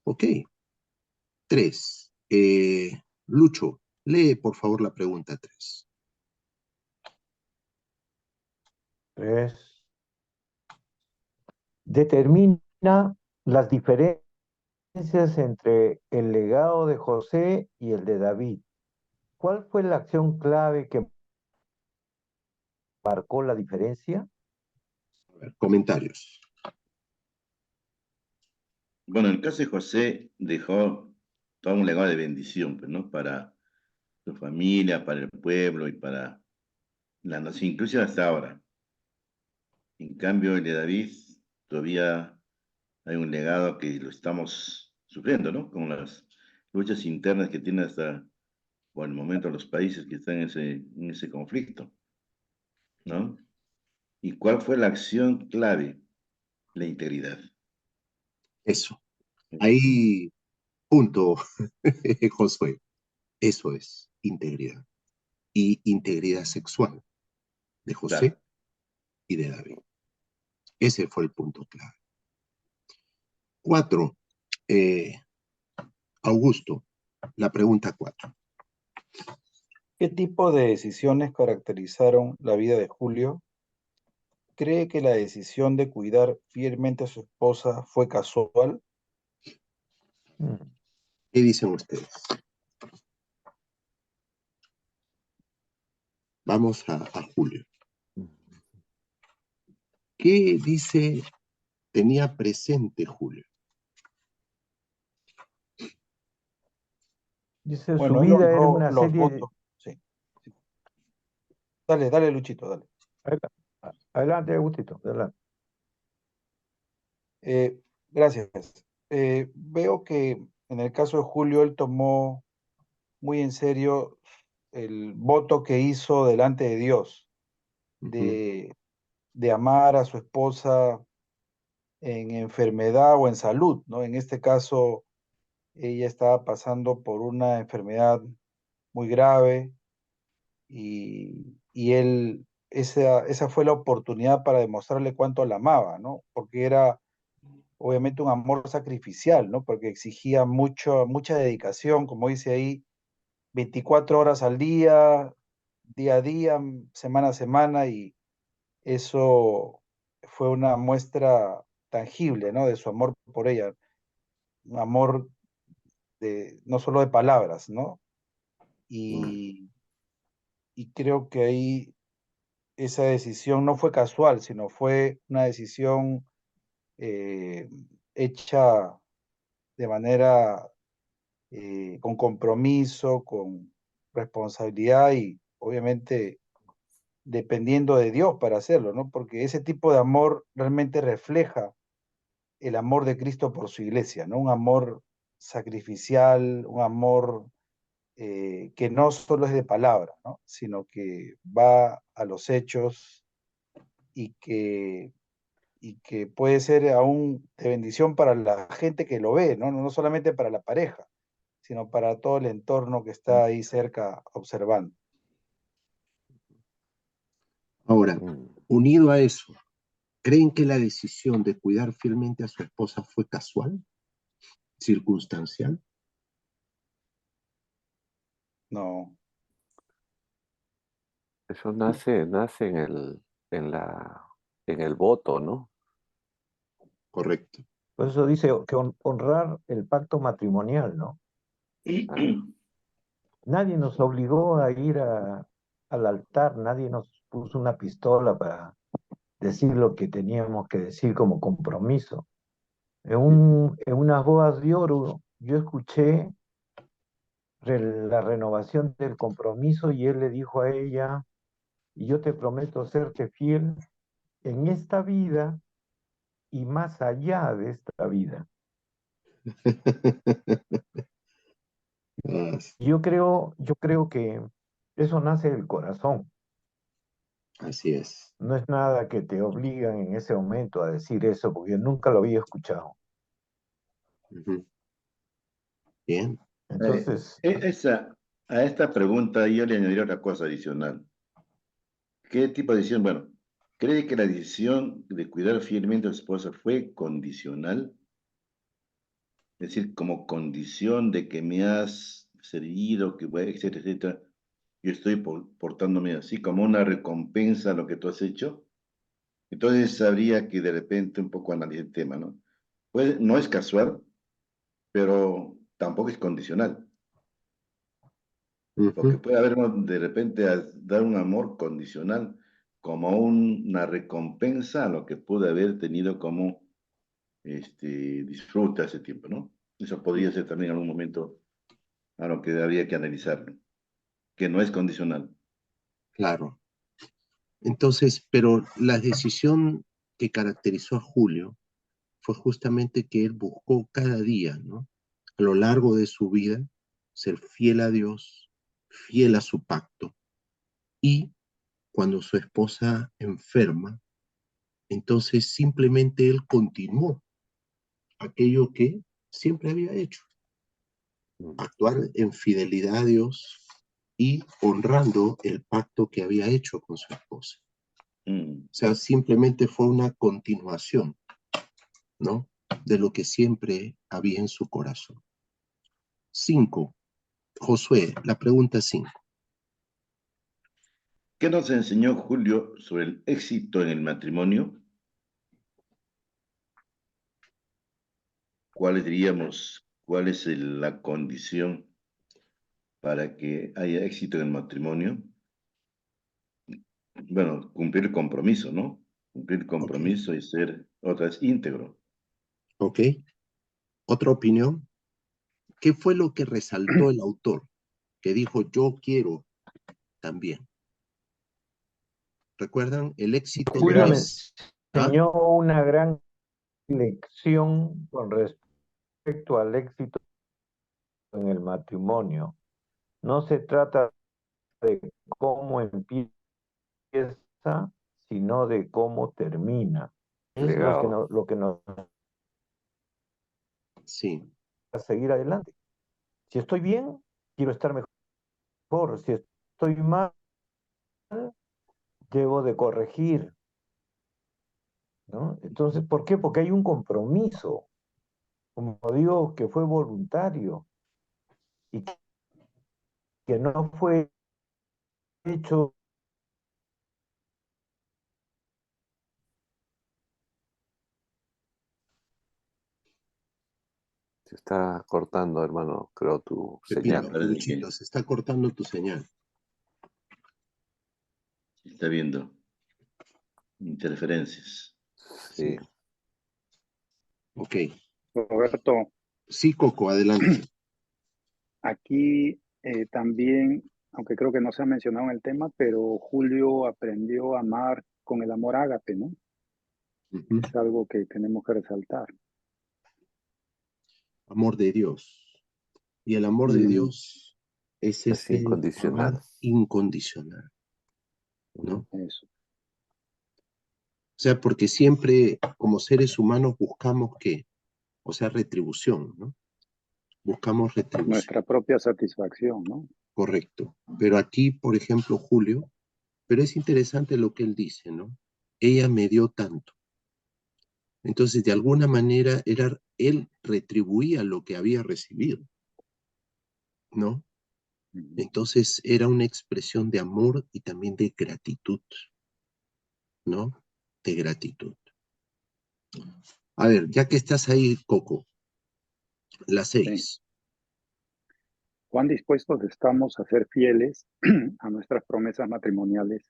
Ok. 3. Lucho, lee por favor la pregunta 3. 3. Determina las diferencias entre el legado de José y el de David. ¿Cuál fue la acción clave que marcó la diferencia? A ver, comentarios. Bueno, en el caso de José dejó todo un legado de bendición, pues, ¿no? Para su familia, para el pueblo y para la nación, incluso hasta ahora. En cambio, el de David todavía hay un legado que lo estamos sufriendo, ¿no? Con las luchas internas que tiene hasta por el momento los países que están en ese conflicto, ¿no? ¿Y cuál fue la acción clave? La integridad. Eso. Ahí, punto, Josué. Eso es integridad. Y integridad sexual de Claro. José y de David. Ese fue el punto clave. 4. Augusto, la pregunta 4. ¿Qué tipo de decisiones caracterizaron la vida de Julio? ¿Cree que la decisión de cuidar fielmente a su esposa fue casual? Mm, ¿Qué dicen ustedes? Vamos a Julio. ¿Qué dice tenía presente Julio? Dice, su Bueno, él vida era honró una los serie votos. Sí. Dale, dale, Luchito, dale. Adelante, Agustito, adelante. Gracias. Veo que en el caso de Julio, él tomó muy en serio el voto que hizo delante de Dios, Ujú. de amar a su esposa en enfermedad o en salud, ¿no? En este caso, ella estaba pasando por una enfermedad muy grave y él, esa fue la oportunidad para demostrarle cuánto la amaba, ¿no? Porque era obviamente un amor sacrificial, ¿no? Porque exigía mucha dedicación, como dice ahí, 24 horas al día a día, semana a semana, y eso fue una muestra tangible, ¿no? De su amor por ella, un amor no solo de palabras, ¿no? Y, y creo que ahí esa decisión no fue casual, sino fue una decisión eh, hecha de manera con compromiso, con responsabilidad y obviamente dependiendo de Dios para hacerlo, ¿no? Porque ese tipo de amor realmente refleja el amor de Cristo por su iglesia, ¿no? Un amor sacrificial, un amor que no solo es de palabra, ¿no? Sino que va a los hechos y que puede ser aún de bendición para la gente que lo ve, ¿no? No solamente para la pareja, sino para todo el entorno que está ahí cerca observando. Ahora, Mm. unido a eso, ¿creen que la decisión de cuidar fielmente a su esposa fue casual, circunstancial? No, Eso nace en el voto, ¿no? Correcto. Por eso dice que honrar el pacto matrimonial, ¿no? Ah, Nadie nos obligó a ir al altar, nadie nos puso una pistola para decir lo que teníamos que decir como compromiso. En unas bodas de oro, yo escuché la renovación del compromiso y él le dijo a ella, y yo te prometo serte fiel en esta vida y más allá de esta vida. Ah, Yo creo que eso nace del corazón. así es. No es nada que te obligan en ese momento a decir eso, porque yo nunca lo había escuchado. Ujú. Bien. Entonces, A esta pregunta yo le añadiría otra cosa adicional. ¿Qué tipo de decisión? Bueno, ¿cree que la decisión de cuidar fielmente a su esposa fue condicional? Es decir, como condición de que me has servido, que etcétera, etcétera, yo estoy portándome así como una recompensa a lo que tú has hecho. Entonces habría que de repente un poco analizar el tema, ¿no? No es casual, pero tampoco es condicional, porque Ujú. puede haber de repente dar un amor condicional como una recompensa a lo que pude haber tenido como disfrute hace tiempo, ¿no? Eso podría ser también en algún momento a lo que habría que analizarlo, que no es condicional. Claro. Entonces, pero la decisión que caracterizó a Julio fue justamente que él buscó cada día, ¿no? A lo largo de su vida, ser fiel a Dios, fiel a su pacto. Y cuando su esposa enferma, entonces simplemente él continuó aquello que siempre había hecho, actuar en fidelidad a Dios y honrando el pacto que había hecho con su esposa. Mm. O sea, simplemente fue una continuación, ¿no? De lo que siempre había en su corazón. 5. Josué, la pregunta 5. ¿Qué nos enseñó Julio sobre el éxito en el matrimonio? ¿Cuál diríamos, cuál es la condición para que haya éxito en el matrimonio? Bueno, cumplir compromiso, ¿no? Cumplir Ok, compromiso y ser otra vez íntegro. ok. ¿Otra opinión? ¿Qué fue lo que resaltó el autor? Que dijo, yo quiero también. ¿Recuerdan? El éxito no Julio me es... ¿Ah? enseñó una gran lección con respecto al éxito en el matrimonio. No se trata de cómo empieza, sino de cómo termina. Es Legado. lo que nos Sí, hace seguir adelante. Si estoy bien, quiero estar mejor. Si estoy mal, debo de corregir, ¿no? Entonces, ¿por qué? Porque hay un compromiso, como digo, que fue voluntario y que no fue hecho. Se está cortando, hermano, creo tu Ah, señal. Pepito, parece que Luchito, se está cortando tu señal. está viendo interferencias. Sí, Sí. ok. Roberto, Sí, Coco, adelante. aquí también, aunque creo que no se ha mencionado en el tema, pero Julio aprendió a amar con el amor ágape, ¿no? Ujú. Es algo que tenemos que resaltar. Amor de Dios. Y el amor de Mm, Dios es Es este incondicional. amar incondicional, ¿no? eso. O sea, porque siempre como seres humanos buscamos qué, o sea, retribución, ¿no? Buscamos retribución, Nuestra propia satisfacción, ¿no? correcto. Pero aquí, por ejemplo, Julio, pero es interesante lo que él dice, ¿no? Ella me dio tanto. Entonces, de alguna manera, él retribuía lo que había recibido, ¿no? Ujú. Entonces, era una expresión de amor y también de gratitud, ¿no? De gratitud. A ver, ya que estás ahí, Coco, la Sí. 6. ¿Cuán dispuestos estamos a ser fieles a nuestras promesas matrimoniales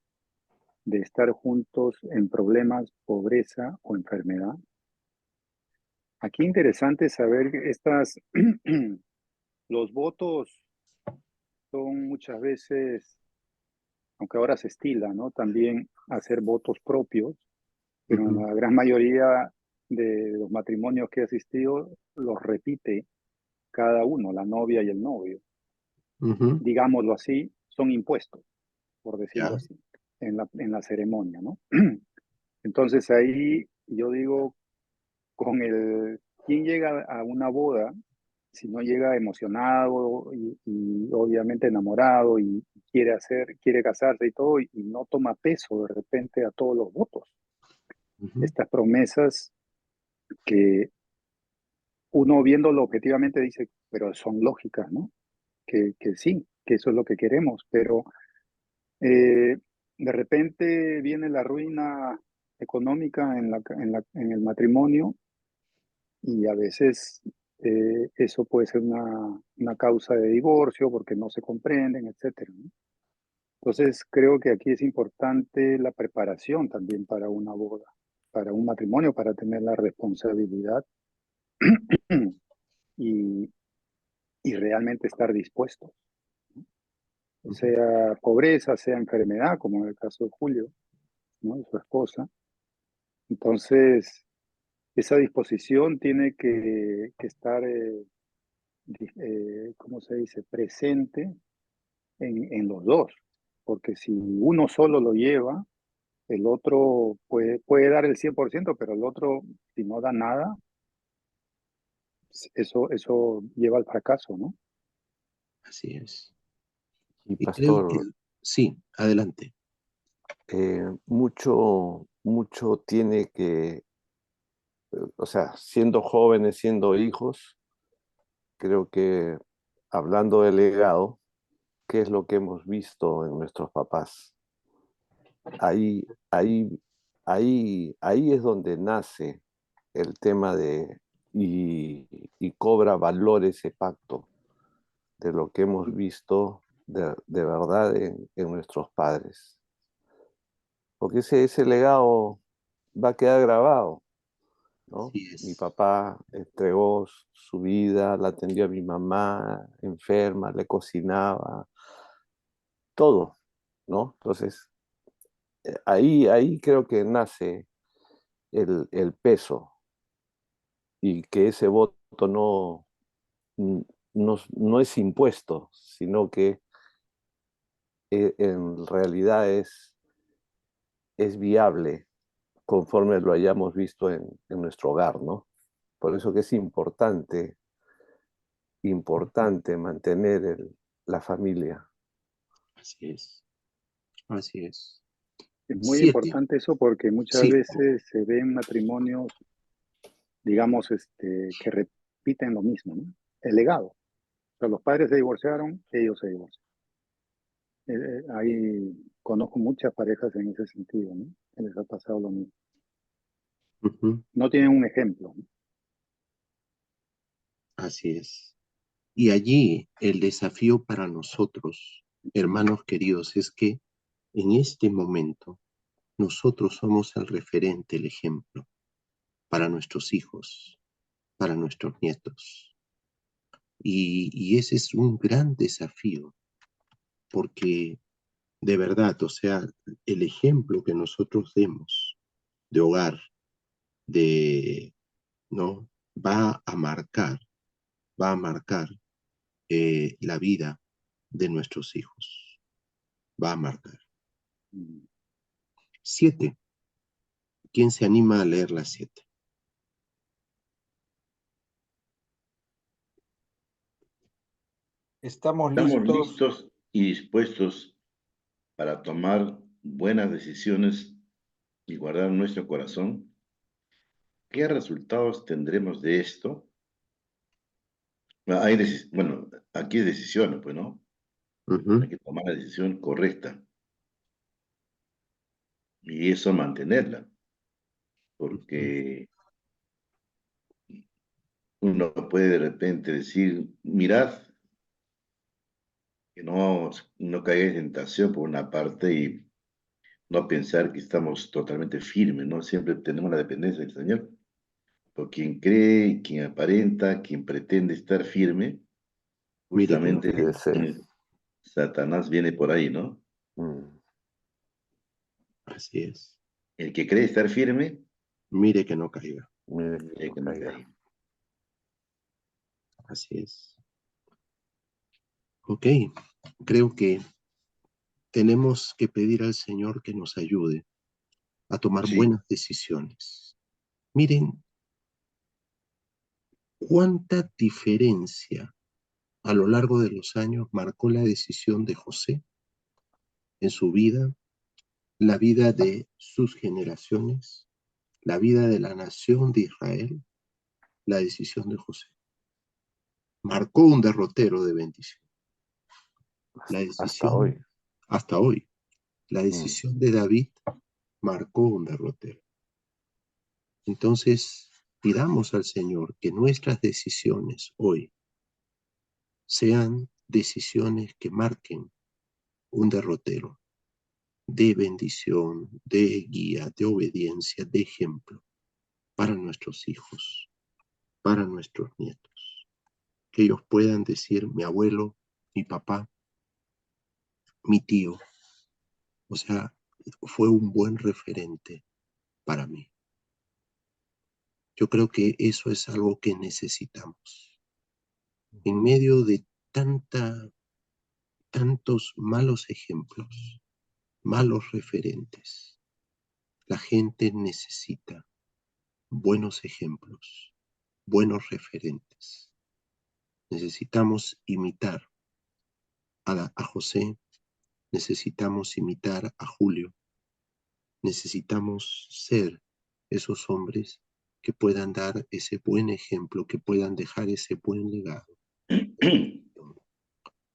de estar juntos en problemas, pobreza o enfermedad? Aquí interesante saber que los votos son muchas veces, aunque ahora se estila, ¿no? También hacer votos propios, pero en Ujú, la gran mayoría de los matrimonios que he asistido los repite cada uno, la novia y el novio. ujú, Digámoslo así, son impuestos, por decirlo ya, así, en la ceremonia, ¿no? Entonces ahí yo digo, ¿quién llega a una boda si no llega emocionado y obviamente enamorado y quiere casarse y todo y no toma peso de repente a todos los votos? ujú, Estas promesas que uno viéndolo objetivamente dice, pero son lógicas, ¿no? Que sí, que eso es lo que queremos, pero de repente viene la ruina económica en el matrimonio, y a veces eso puede ser una causa de divorcio porque no se comprenden, etcétera, ¿no? Entonces, creo que aquí es importante la preparación también para una boda, para un matrimonio, para tener la responsabilidad y, y realmente estar dispuestos, sea pobreza, sea enfermedad, como en el caso de Julio, ¿no? De su esposa. Entonces, esa disposición tiene que estar, ¿cómo se dice?, presente en los dos, porque si uno solo lo lleva, el otro puede dar el 100%, pero el otro, si no da nada, eso lleva al fracaso, ¿no? Así es. Y Y creo que, pastor, sí, adelante. mucho tiene que, o sea, siendo jóvenes, siendo hijos, creo que hablando de legado, ¿qué es lo que hemos visto en nuestros papás? Ahí, ahí, ahí es donde nace el tema y cobra valor ese pacto de lo que hemos visto de verdad en nuestros padres. Porque ese legado va a quedar grabado, ¿no? Así Mi es. papá entregó su vida, la atendió a mi mamá enferma, le cocinaba, todo, ¿no? Entonces, ahí creo que nace el peso y que ese voto no es impuesto, sino que en realidad es viable conforme lo hayamos visto en nuestro hogar, ¿no? Por eso que es importante mantener la familia. Así es. Así es. Es muy 7. importante eso porque muchas Sí, veces se ven matrimonios, digamos, que repiten lo mismo, ¿no? El legado. O sea, los padres se divorciaron, ellos se divorcian. Ahí conozco muchas parejas en ese sentido, ¿no? Que les ha pasado lo mismo. No tienen un ejemplo, ¿no? así es. Y allí el desafío para nosotros, hermanos queridos, es que en este momento nosotros somos el referente, el ejemplo para nuestros hijos, para nuestros nietos. Y ese es un gran desafío, porque de verdad, o sea, el ejemplo que nosotros demos de hogar, ¿no? Va a marcar la vida de nuestros hijos. Va a marcar. 7. ¿Quién se anima a leer las 7? Estamos Estamos listos. listos y dispuestos para tomar buenas decisiones y guardar nuestro corazón. ¿Qué resultados tendremos de esto? Bueno, aquí es decisiones, pues, ¿no? Hay que tomar la decisión correcta y eso mantenerla, porque uno puede de repente decir, mirad, que no caiga en tentación por una parte y no pensar que estamos totalmente firmes, ¿no? Siempre tenemos la dependencia del Señor. Por quien cree, quien aparenta, quien pretende estar firme, Mire que no justamente Puede ser. Satanás viene por ahí, ¿no? Mm, así es. El que cree estar firme, Mire que no caiga. mire que mire no que no caiga. cae. Así es. Ok, creo que tenemos que pedir al Señor que nos ayude a tomar Sí, buenas decisiones. Miren cuánta diferencia a lo largo de los años marcó la decisión de José en su vida, la vida de sus generaciones, la vida de la nación de Israel, la decisión de José. Marcó un derrotero de bendición. La Hasta hoy. decisión, hasta hoy, la Mm, decisión de David marcó un derrotero. Entonces, pidamos al Señor que nuestras decisiones hoy sean decisiones que marquen un derrotero de bendición, de guía, de obediencia, de ejemplo para nuestros hijos, para nuestros nietos. Que ellos puedan decir, mi abuelo, mi papá, mi tío, o sea, fue un buen referente para mí. Yo creo que eso es algo que necesitamos. En medio de tantos malos ejemplos, malos referentes, la gente necesita buenos ejemplos, buenos referentes. Necesitamos imitar a José, necesitamos imitar a Julio, necesitamos ser esos hombres que puedan dar ese buen ejemplo, que puedan dejar ese buen legado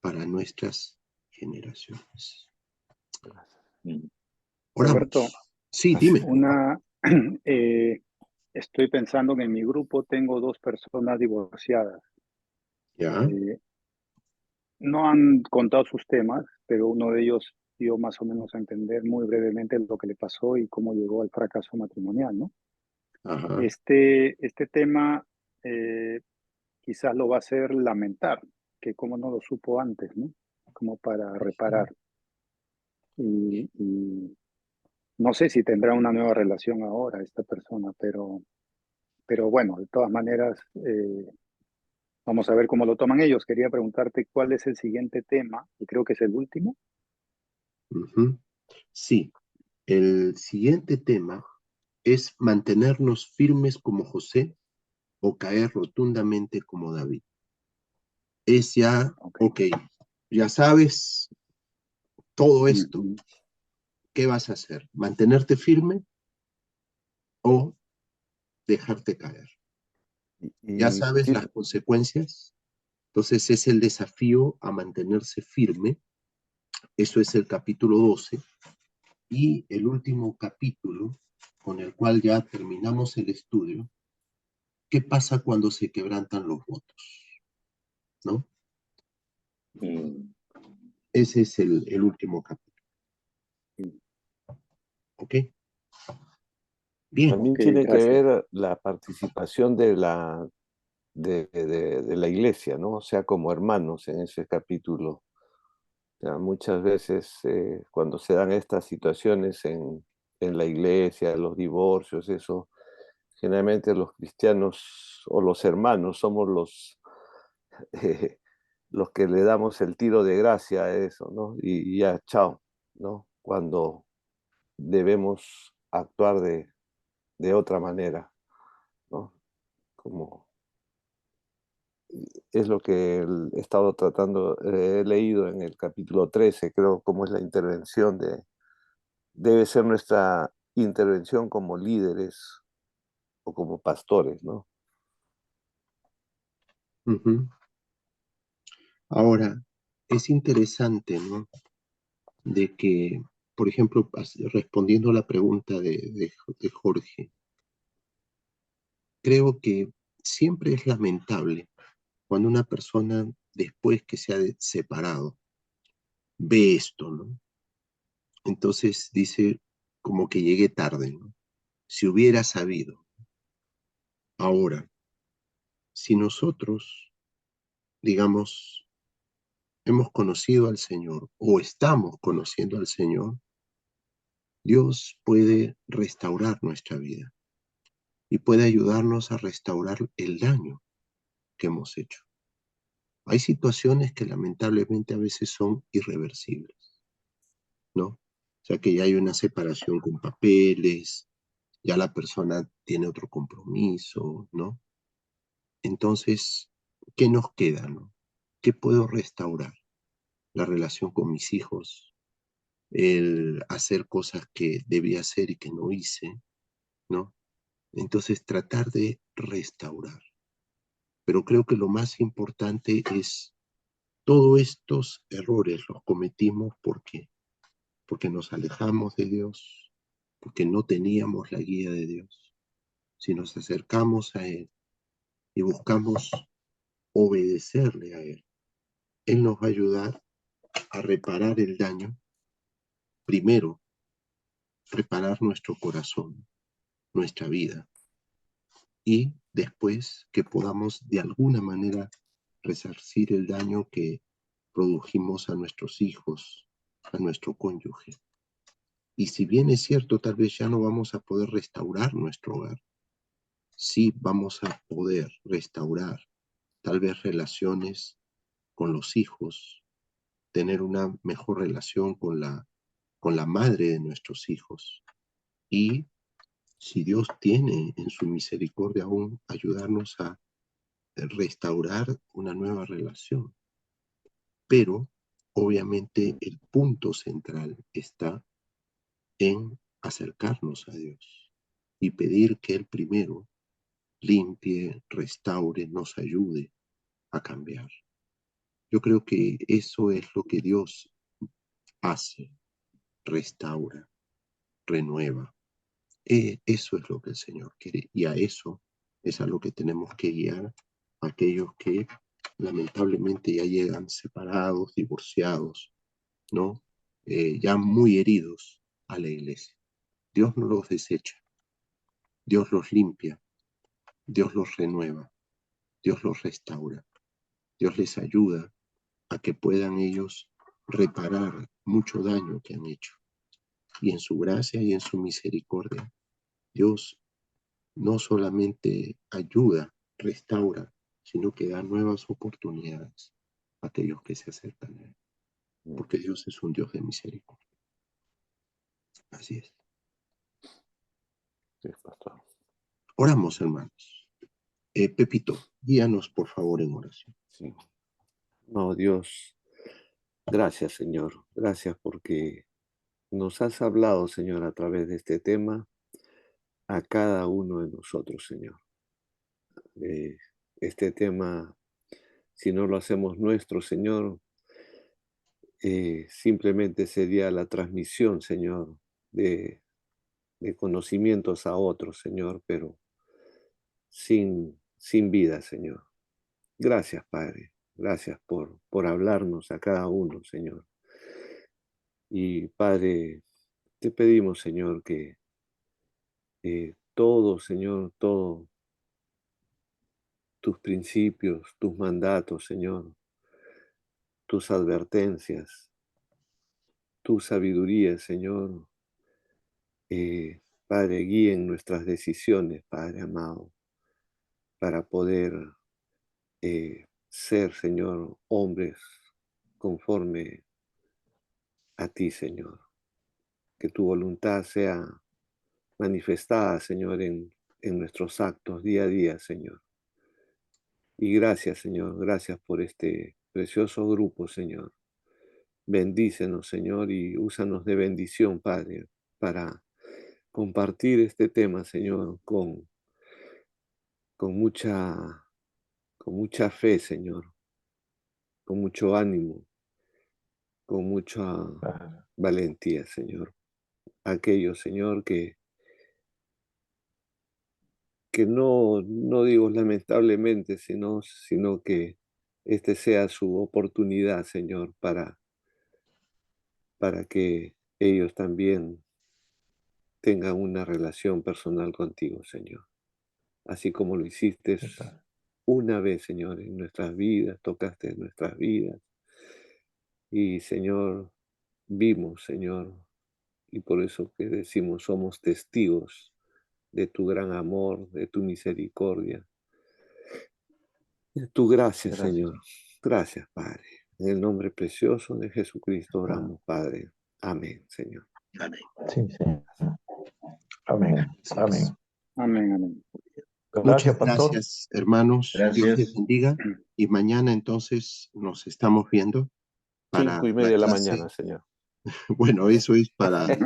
para nuestras generaciones. Roberto, Oramos. Sí, dime. Estoy pensando que en mi grupo tengo 2 personas divorciadas. Ya. No han contado sus temas, pero uno de ellos dio más o menos a entender muy brevemente lo que le pasó y cómo llegó al fracaso matrimonial, ¿no? Ajá. Este tema quizás lo va a hacer lamentar, que como no lo supo antes, ¿no? Como para reparar. Y no sé si tendrá una nueva relación ahora esta persona, pero bueno, de todas maneras, vamos a ver cómo lo toman ellos. Quería preguntarte cuál es el siguiente tema, y creo que es el último. Ujú. Sí, el siguiente tema es mantenernos firmes como José o caer rotundamente como David. Es ya, ok, ya sabes todo esto. ¿Qué vas a hacer? ¿Mantenerte firme o dejarte caer? Ya sabes las consecuencias. Entonces es el desafío a mantenerse firme. Eso es el capítulo 12. Y el último capítulo, con el cual ya terminamos el estudio, ¿qué pasa cuando se quebrantan los votos? ¿No? Ese es el último capítulo. ¿Ok? Bien. También tiene que ver la participación de la iglesia, ¿no? O sea, como hermanos en ese capítulo. O sea, muchas veces cuando se dan estas situaciones en la iglesia, los divorcios, eso, generalmente los cristianos o los hermanos somos los que le damos el tiro de gracia a eso, ¿no? Y ya, chao, ¿no? Cuando debemos actuar de otra manera, ¿no? Como es lo que he estado tratando, he leído en el capítulo 13, creo, cómo es la intervención debe ser nuestra intervención como líderes o como pastores, ¿no? Uh-huh. Ahora, es interesante, ¿no? De que, por ejemplo, respondiendo a la pregunta de Jorge, creo que siempre es lamentable cuando una persona, después que se ha separado, ve esto, ¿no? Entonces dice, como que llegué tarde, ¿no? Si hubiera sabido. Ahora, si nosotros, digamos, hemos conocido al Señor o estamos conociendo al Señor, Dios puede restaurar nuestra vida y puede ayudarnos a restaurar el daño que hemos hecho. Hay situaciones que lamentablemente a veces son irreversibles, ¿no? O sea que ya hay una separación con papeles, ya la persona tiene otro compromiso, ¿no? Entonces, ¿qué nos queda, no? ¿Qué puedo restaurar? La relación con mis hijos, el hacer cosas que debía hacer y que no hice, ¿no? Entonces, tratar de restaurar. Pero creo que lo más importante es todos estos errores los cometimos porque nos alejamos de Dios, porque no teníamos la guía de Dios. si nos acercamos a Él y buscamos obedecerle a Él, Él nos va a ayudar a reparar el daño. Primero, reparar nuestro corazón, nuestra vida, y después que podamos de alguna manera resarcir el daño que produjimos a nuestros hijos, a nuestro cónyuge. Y si bien es cierto, tal vez ya no vamos a poder restaurar nuestro hogar, sí vamos a poder restaurar tal vez relaciones con los hijos, tener una mejor relación con la madre de nuestros hijos. Y si Dios tiene en su misericordia aún ayudarnos a restaurar una nueva relación. Pero obviamente el punto central está en acercarnos a Dios y pedir que Él primero limpie, restaure, nos ayude a cambiar. Yo creo que eso es lo que Dios hace, restaura, renueva. Eso es lo que el Señor quiere, y a eso es a lo que tenemos que guiar a aquellos que lamentablemente ya llegan separados, divorciados, ¿no? Ya muy heridos a la iglesia. Dios no los desecha, Dios los limpia, Dios los renueva, Dios los restaura, Dios les ayuda a que puedan ellos reparar mucho daño que han hecho. Y en su gracia y en su misericordia, Dios no solamente ayuda, restaura, sino que da nuevas oportunidades a aquellos que se acercan a Él. Porque Dios es un Dios de misericordia. Así es. Sí, pastor. Oramos, hermanos. Pepito, guíanos por favor en oración. Sí. No, Dios, gracias, Señor. Gracias porque nos has hablado, Señor, a través de este tema a cada uno de nosotros, Señor. Este tema, si no lo hacemos nuestro, Señor, simplemente sería la transmisión, Señor, de conocimientos a otros, Señor, pero sin vida, Señor. Gracias, Padre. Gracias por hablarnos a cada uno, Señor. Y, Padre, te pedimos, Señor, que todo, Señor, todo, tus principios, tus mandatos, Señor, tus advertencias, tu sabiduría, Señor, Padre, guíen nuestras decisiones, Padre amado, para poder ser, Señor, hombres conforme a ti, Señor. Que tu voluntad sea manifestada, Señor, en nuestros actos día a día, Señor. Y gracias, Señor, gracias por este precioso grupo, Señor. Bendícenos, Señor, y úsanos de bendición, Padre, para compartir este tema, Señor, con mucha fe, Señor, con mucho ánimo, con mucha valentía, Señor. Aquellos, Señor, que no digo lamentablemente, sino que este sea su oportunidad, Señor, para que ellos también tengan una relación personal contigo, Señor. Así como lo hiciste una vez, Señor, en nuestras vidas, tocaste nuestras vidas. Y, Señor, vimos, Señor, y por eso que decimos, somos testigos de tu gran amor, de tu misericordia, de tu gracia, Señor. Gracias, Padre. En el nombre precioso de Jesucristo oramos, Padre. Amén, Señor. Amén. Sí, Señor. Amén. Amén. Amén, amén. Muchas Pastor. gracias, hermanos. Dios les Gracias. bendiga. Y mañana entonces nos estamos viendo para 5:30 de la mañana, Señor. Bueno, eso es para los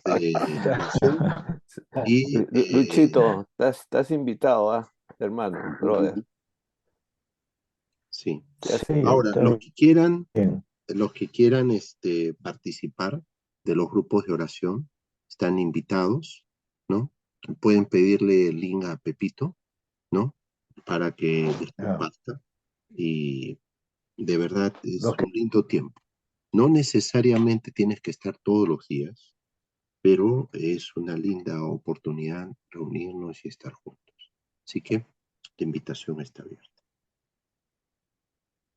de oración. Y Luchito, estás invitado, hermano, brother. sí. Sí, Ahora, está los bien. que quieran participar de los grupos de oración están invitados, ¿no? pueden pedirle el link a Pepito, ¿no? Para que les comparta. Y de verdad es un lindo tiempo. No necesariamente tienes que estar todos los días, pero es una linda oportunidad reunirnos y estar juntos. Así que la invitación está abierta.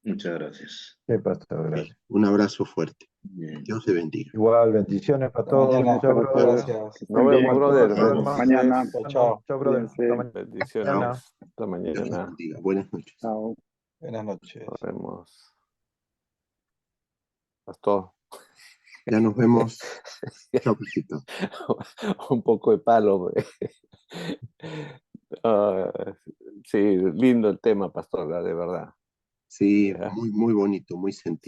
Muchas gracias. Sí, pastor, gracias. Un abrazo fuerte. Bien. Dios te bendiga. Igual, bendiciones para Hasta todos. mañana. Chao, Para brother. todos. Gracias. Que estén Nos bien. vemos, brother. Nos Nos vemos. vemos Mañana. Chao. Chao, brother. Cuídense. Hasta Bendiciones. mañana. Hasta Dios les mañana. bendiga. Buenas noches. Chao. Buenas noches. Nos vemos. Pastor. Ya nos vemos. Chao, Pepito. Un poco de palo. Sí, lindo el tema, pastor, de verdad. Sí, Ya. muy, muy bonito, muy sentido.